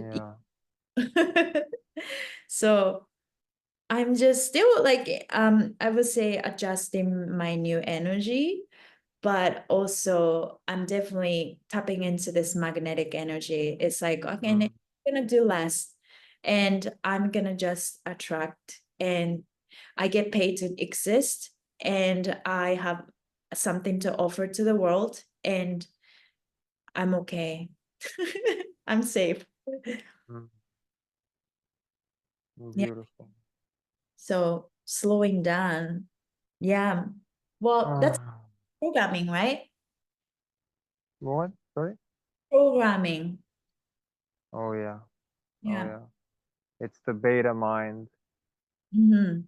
Yeah. So I'm just still like, I would say, adjusting my new energy, but also I'm definitely tapping into this magnetic energy. It's like, okay, I'm Mm. gonna do less, and I'm gonna just attract, and I get paid to exist, and I have something to offer to the world, and I'm okay. I'm safe. Mm. Yeah. Beautiful. So slowing down. Yeah. Well, that's Ah. Programming, right? What? Sorry? Programming. Oh yeah. Oh Yeah. yeah. It's the beta mind. Mm-hmm.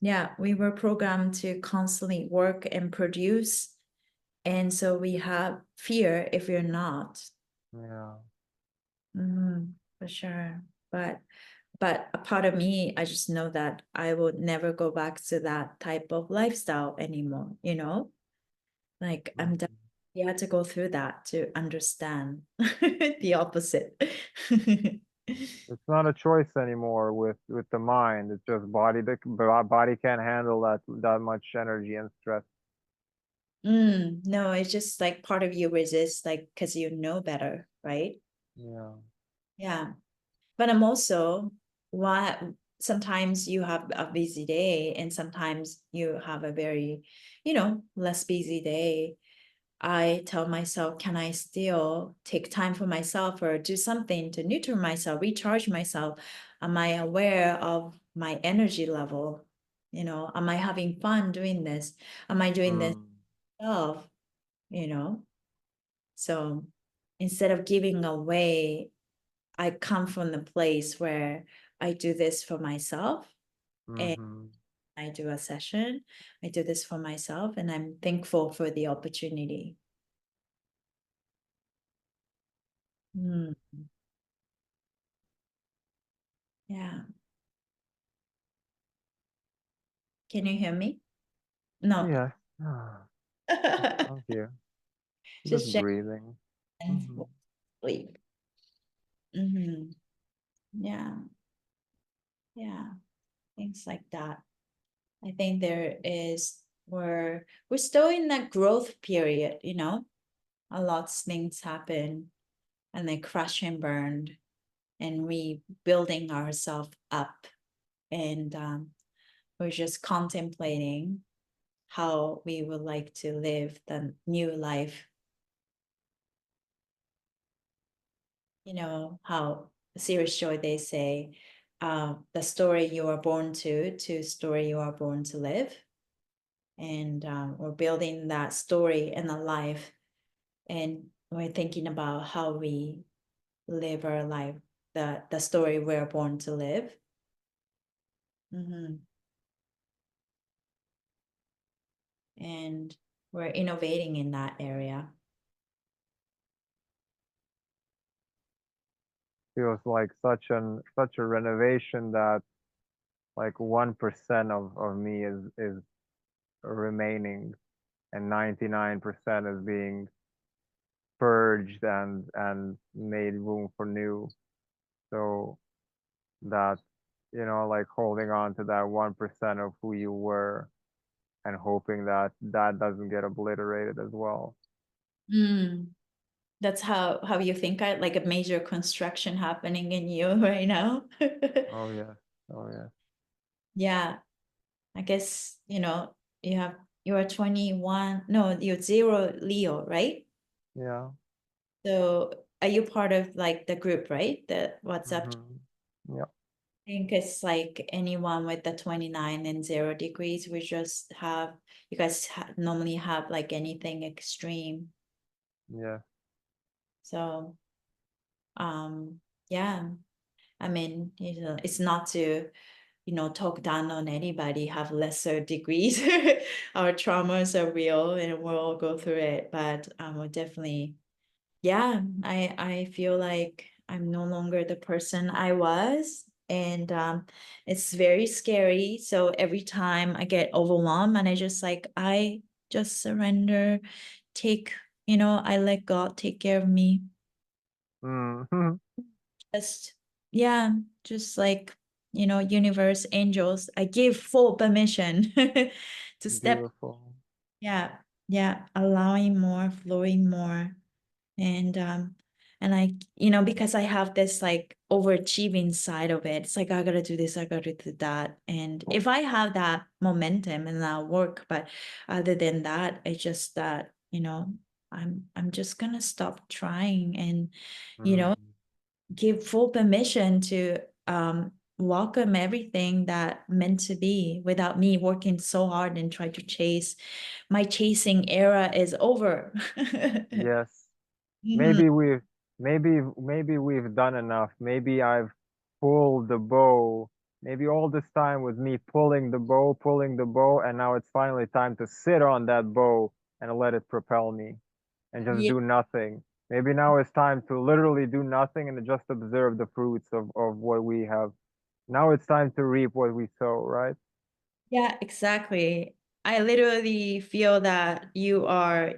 Yeah, we were programmed to constantly work and produce. And so we have fear if we're not. Yeah. For sure. But a part of me, I just know that I will never go back to that type of lifestyle anymore, you know? Like Mhm. you had to go through that to understand the opposite. It's not a choice anymore with the mind. It's just body can't handle that much energy and stress. No, it's just like part of you resists, like, because you know better, right? Yeah. Yeah. But I'm also why sometimes you have a busy day and sometimes you have a very, less busy day. I tell myself, can I still take time for myself or do something to nurture myself, recharge myself? Am I aware of my energy level? Am I having fun doing this? Am I doing this Mm. stuff? You know? So instead of giving away, I come from the place where I do this for myself and Mm-hmm. I do a session. I do this for myself and I'm thankful for the opportunity. Mm, yeah. Can you hear me? No. Yes. Ah, I'm here. Just Just check breathing. and Mm-hmm. sleep. Hmm. Yeah. Yeah. Things like that. I think we're still in that growth period, a lot of things happen and they crash and burn and rebuilding ourselves up. And we're just contemplating how we would like to live the new life. How Serious Joy, they say, the story you are born to story you are born to live. And we're building that story in a life. And we're thinking about how we live our life, the story we're born to live. Mhm. And we're innovating in that area. Feels like such a renovation that like 1% of me is remaining and 99% is being purged and made room for new. So that, like holding on to that 1% of who you were and hoping that that doesn't get obliterated as well. Mm. That's how you think like a major construction happening in you right now. Oh yeah. Oh yeah. Yeah, I guess, you are 21. No, you're zero Leo, right? Yeah. So are you part of like the group, right? The WhatsApp? Mm-hmm. Yeah. I think it's like anyone with the 29 and 0 degrees. We just have, you guys normally have like anything extreme. Yeah. So, yeah, I mean, it's not to, talk down on anybody, have lesser degrees. Our traumas are real and we'll all go through it. But we'll definitely, yeah, I feel like I'm no longer the person I was. And it's very scary. So every time I get overwhelmed and I just surrender, take, I let God take care of me. Mm-hmm. Just, yeah, just like, universe, angels, I give full permission to step, Beautiful. yeah, yeah, allowing more, flowing more. And I, because I have this like overachieving side of it, it's like I gotta do this, I gotta do that. And if I have that momentum and that work, but other than that, it's just that, I'm just gonna stop trying and, you know, Mm. give full permission to welcome everything that meant to be without me working so hard and try to chase. My chasing era is over. Yes. Mhm. Maybe we've done enough. Maybe I've pulled the bow. Maybe all this time was me pulling the bow, and now it's finally time to sit on that bow and let it propel me and just Yeah, do nothing. Maybe now it's time to literally do nothing and just observe the fruits of what we have. Now it's time to reap what we sow, right? yeah, exactly. I literally feel that you are,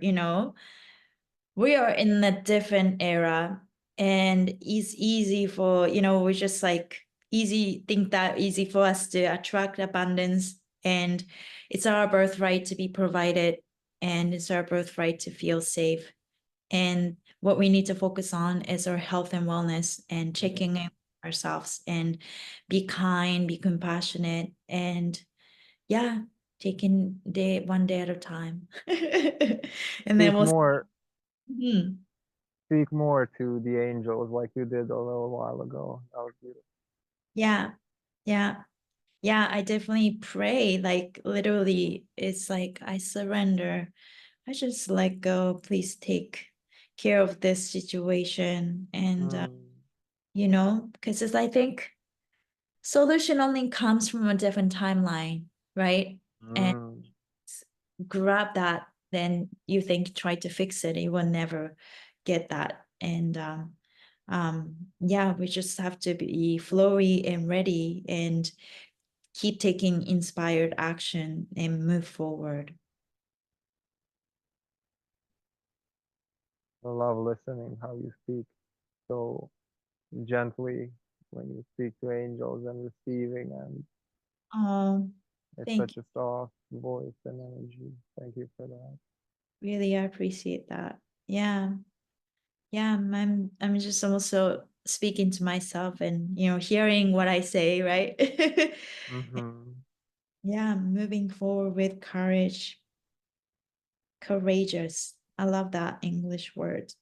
we are in a different era, and it's easy for, we're just like think that easy for us to attract abundance, and it's our birthright to be provided, and it's our birthright to feel safe. And what we need to focus on is our health and wellness, and checking in ourselves, and be kind, be compassionate, and yeah, taking day one day at a time. And then Speak we'll. more, Mhm. speak more to the angels like you did a little while ago. That was beautiful. Yeah, yeah, yeah. I definitely pray. Like literally, it's like I surrender. I just let go. Please take care of this situation, and Mm, because it's, I think solution only comes from a different timeline, right? And mm. grab that, then you think try to fix it, you will never get that. And yeah, we just have to be flowy and ready, and keep taking inspired action and move forward. I love listening how you speak so gently when you speak to angels and receiving, and Oh, it's thank such you. a soft voice and energy. Thank you for that. Really, I appreciate that. Yeah, yeah. I'm just also speaking to myself, and hearing what I say, right? Mm-hmm. Yeah, moving forward with courage. Courageous. I love that English word.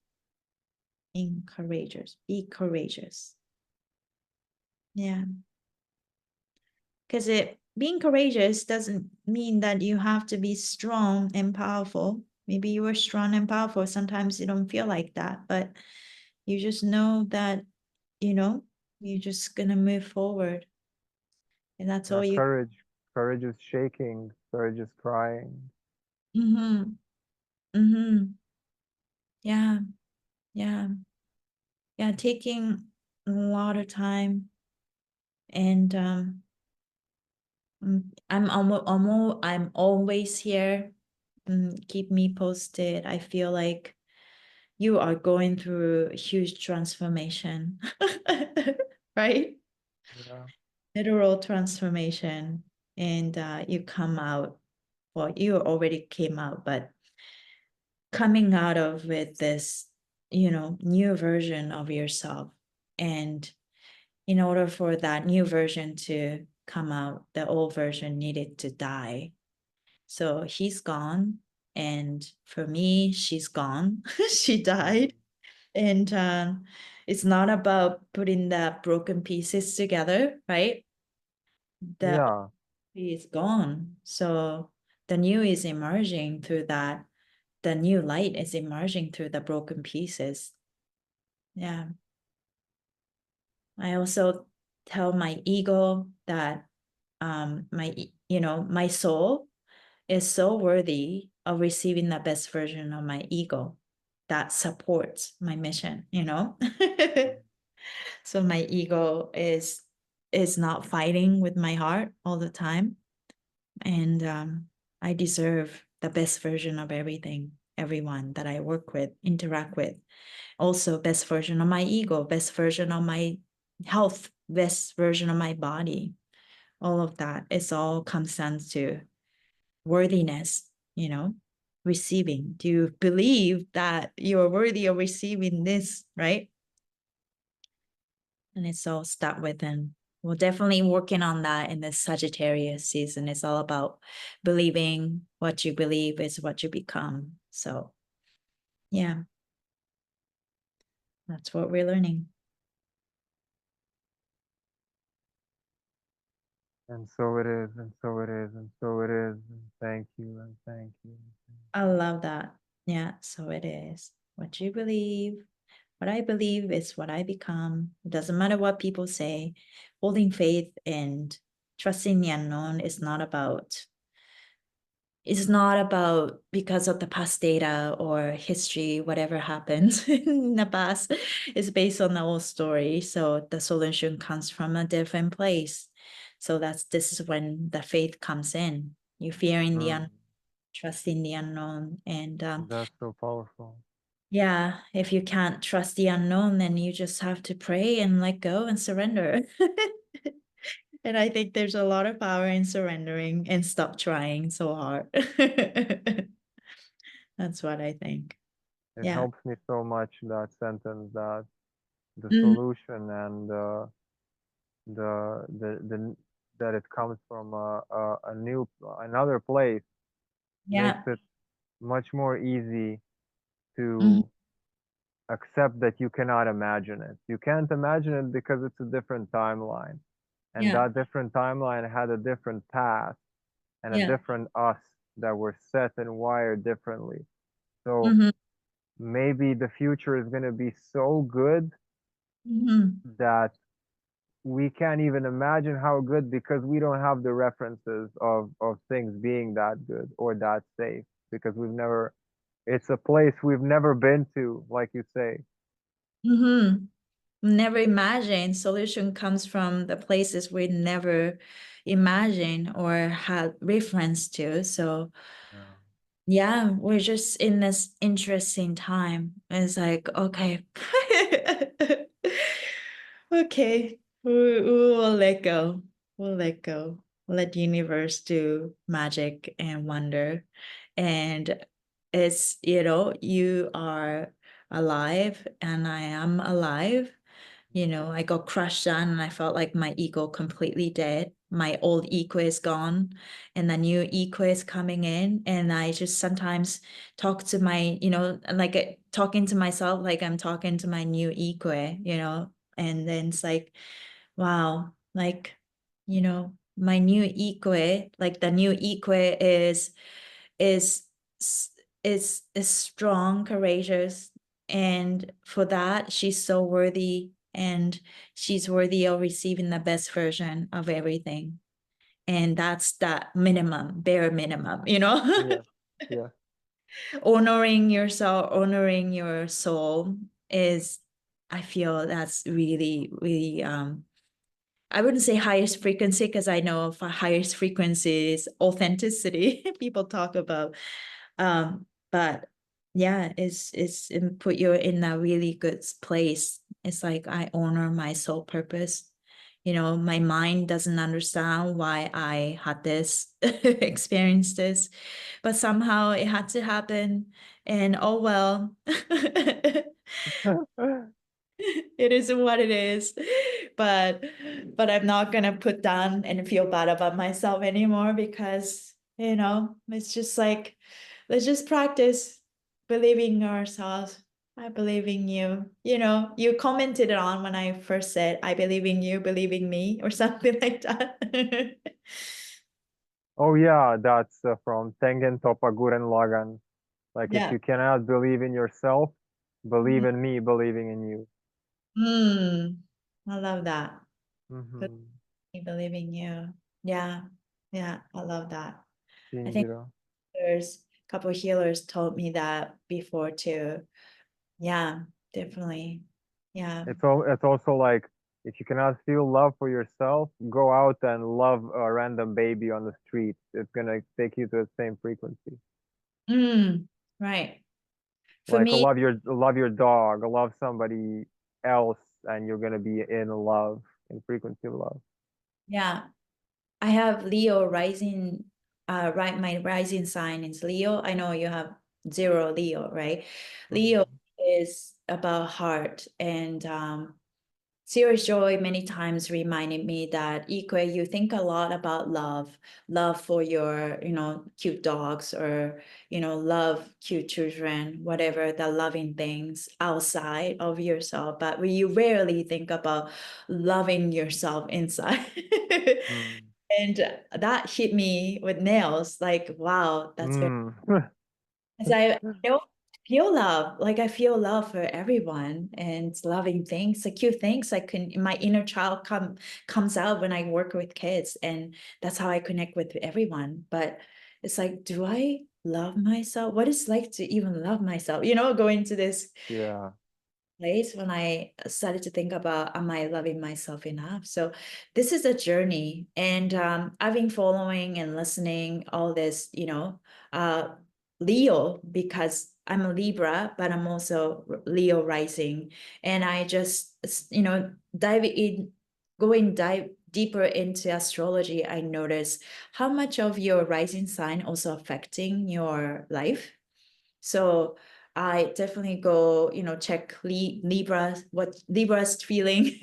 Being courageous. Be courageous. Yeah. Because being courageous doesn't mean that you have to be strong and powerful. Maybe you are strong and powerful. Sometimes you don't feel like that, but you just know that, you know, you're just gonna move forward. And that's Yeah, all you. courage is shaking, courage is crying. Mm-hmm. Mm-hmm. Yeah. Yeah. Yeah. Taking a lot of time, and I'm always here. Keep me posted. I feel like you are going through a huge transformation, right? Yeah, Literal transformation, and you come out. Well, you already came out, but coming out of with this, new version of yourself, and in order for that new version to come out, the old version needed to die. So he's gone. And for me, she's gone. She mm, died. And it's not about putting the broken pieces together, right? The old yeah, is gone. So the new is emerging through that. The new light is emerging through the broken pieces. Yeah. I also tell my ego that my soul is so worthy of receiving the best version of my ego that supports my mission. So my ego is not fighting with my heart all the time, and I deserve the best version of everyone that I work with, interact with. Also, best version of my ego, best version of my health, best version of my body. All of that is all comes down to worthiness, receiving. Do you believe that you're worthy of receiving this, right? And it's all start within. We're definitely working on that in the Sagittarius season. It's all about believing what you believe is what you become. So, yeah, that's what we're learning. And so it is, and so it is, and so it is. And thank you, and thank you. I love that. Yeah, so it is. What you believe, what I believe is what I become. It doesn't matter what people say. Holding faith and trusting the unknown is not about, it's not about because of the past data or history, whatever happens in the past is based on the old story. So the solution comes from a different place. So this is when the faith comes in. You fearing the Mm, unknown, trusting the unknown. And that's so powerful. yeah, if you can't trust the unknown, then you just have to pray and let go and surrender. And I think there's a lot of power in surrendering and stop trying so hard. That's what I think. It Yeah. helps me so much, that sentence, that the Mhm. solution and the that it comes from a new another place makes Yeah. it much more easy Mhm. to accept that you cannot imagine it. You can't imagine it because it's a different timeline, and Yeah. that different timeline had a different past and a Yeah. different us that were set and wired differently. So Mhm. maybe the future is going to be so good Mhm. that we can't even imagine how good, because we don't have the references of things being that good or that safe, because we've never, it's a place we've never been to, like you say. Mhm. Never imagine solution comes from the places we never imagine or had reference to. So Yeah. yeah, we're just in this interesting time. It's like, okay. Okay, we will let go. We'll let go. Let universe do magic and wonder. And it's, you are alive and I am alive. I got crushed on and I felt like my ego completely dead. My old IKUE is gone and the new IKUE is coming in. And I just sometimes talk to my, like talking to myself, like I'm talking to my new IKUE. And then it's like, wow, like, my new IKUE, like the new IKUE is is strong, courageous, and for that she's so worthy, and she's worthy of receiving the best version of everything. And that's that minimum, bare minimum, Yeah. Yeah. honoring yourself, honoring your soul is, I feel that's really, really I wouldn't say highest frequency because I know for highest frequency is authenticity people talk about. But yeah, it's put you in a really good place. It's like I honor my soul purpose. My mind doesn't understand why I had this experience this, but somehow it had to happen. And oh well. It is what it is. But I'm not gonna put down and feel bad about myself anymore because it's just like let's just practice believing in ourselves. I believe in you. You commented on when I first said I believe in you, believing me, or something like that. Oh yeah, that's from Tengen Toppa Guren Lagan. Like, if Yeah. you cannot believe in yourself, believe Mhm. in me believing in you. I love that. Mm-hmm. Believing you. Yeah. Yeah. I love that. I think Shinjiro. there's a couple of healers told me that before too. Yeah, definitely. Yeah. It's also like, if you cannot feel love for yourself, go out and love a random baby on the street. It's gonna take you to the same frequency. Right. For Like, me, love your dog, love somebody else, and you're gonna be in love, in frequency of love. yeah, I have Leo rising, right. My rising sign is Leo. I know you have zero Leo, right? Leo Hmm. is about heart and Serious Joy many times reminded me that Ikue, you think a lot about love for your, cute dogs or, love cute children, whatever the loving things outside of yourself, but you rarely think about loving yourself inside. Mm. And that hit me with nails, like, wow, that's very, Mm. as I don't feel love, like I feel love for everyone and loving things, like cute things. I can, my inner child comes out when I work with kids, and that's how I connect with everyone. But it's like, do I love myself? What it's like to even love myself? Going to this Yeah. place when I started to think about, am I loving myself enough? So this is a journey, and I've been following and listening all this, uh, Leo, because I'm a Libra, but I'm also Leo rising, and I just dive deeper into astrology. I notice how much of your rising sign also affecting your life. So I definitely go, check Libra, what Libra's feeling,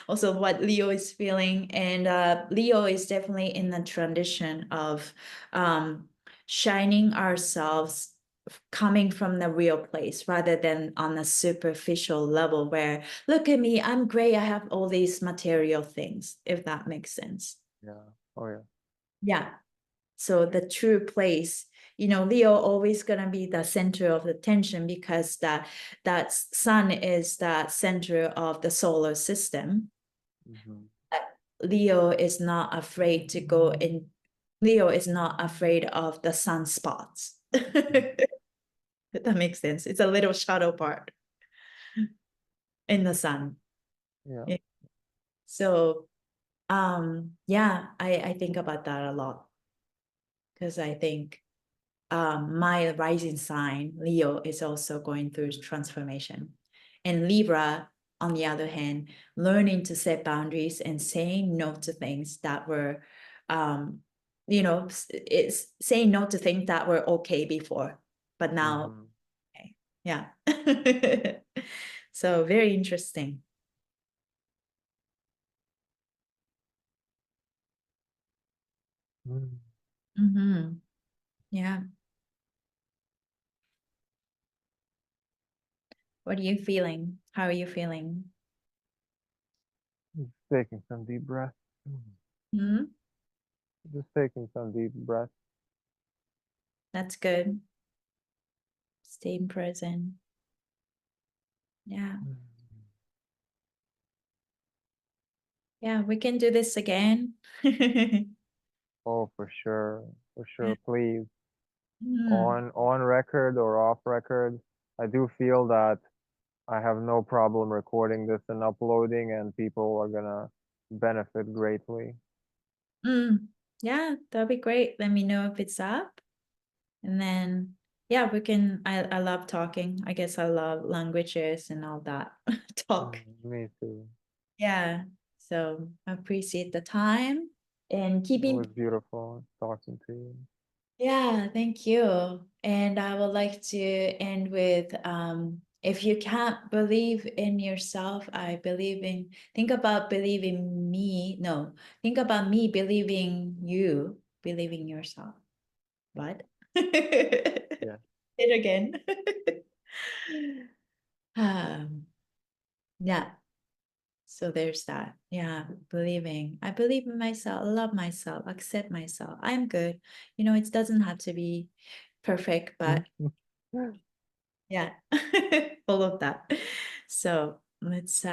also what Leo is feeling. And Leo is definitely in the tradition of shining ourselves, coming from the real place rather than on a superficial level where, look at me, I'm great, I have all these material things, if that makes sense. Yeah. Oh yeah. Yeah. So the true place, Leo always gonna be the center of attention, because that sun is the center of the solar system. Hmm. Leo is not afraid to go in. Leo is not afraid of the sunspots. If that makes sense. It's a little shadow part in the sun. Yeah. Yeah. So yeah, I think about that a lot, because I think my rising sign, Leo, is also going through transformation. And Libra, on the other hand, learning to set boundaries and saying no to things that were, it's saying no to things that were okay before, but now, Hmm. okay. Yeah. So very interesting. Mm. Mm-hmm. Yeah. What are you feeling? How are you feeling? Just taking some deep breaths. Mm. Hmm. Just taking some deep breaths. That's good. Staying present. Yeah. Mm. Yeah, we can do this again. Oh, for sure. For sure. Please. Mm, On record or off record, I do feel that I have no problem recording this and uploading, and people are gonna benefit greatly. mm. Yeah, that'll be great. Let me know if it's up. And then, yeah, we can. I love talking. I guess I love languages and all that talk. Me too. Yeah. So I appreciate the time and It keeping. was beautiful talking to you. Yeah, thank you. And I would like to end with if you can't believe in yourself, I believe in, think about believing me. No, think about me believing you, believing yourself. What? Yeah. It again. Yeah. So there's that. Yeah, believing. I believe in myself, love myself, accept myself. I'm good. It doesn't have to be perfect, but yeah, all of that. So let's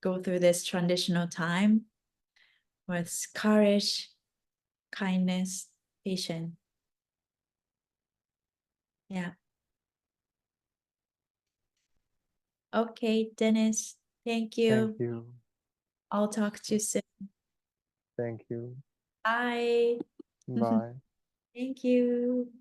go through this transitional time with courage, kindness, patience. Yeah. Okay, Dennis, thank Thank you. you. I'll talk to you soon. Thank you. Bye. Bye. Thank you.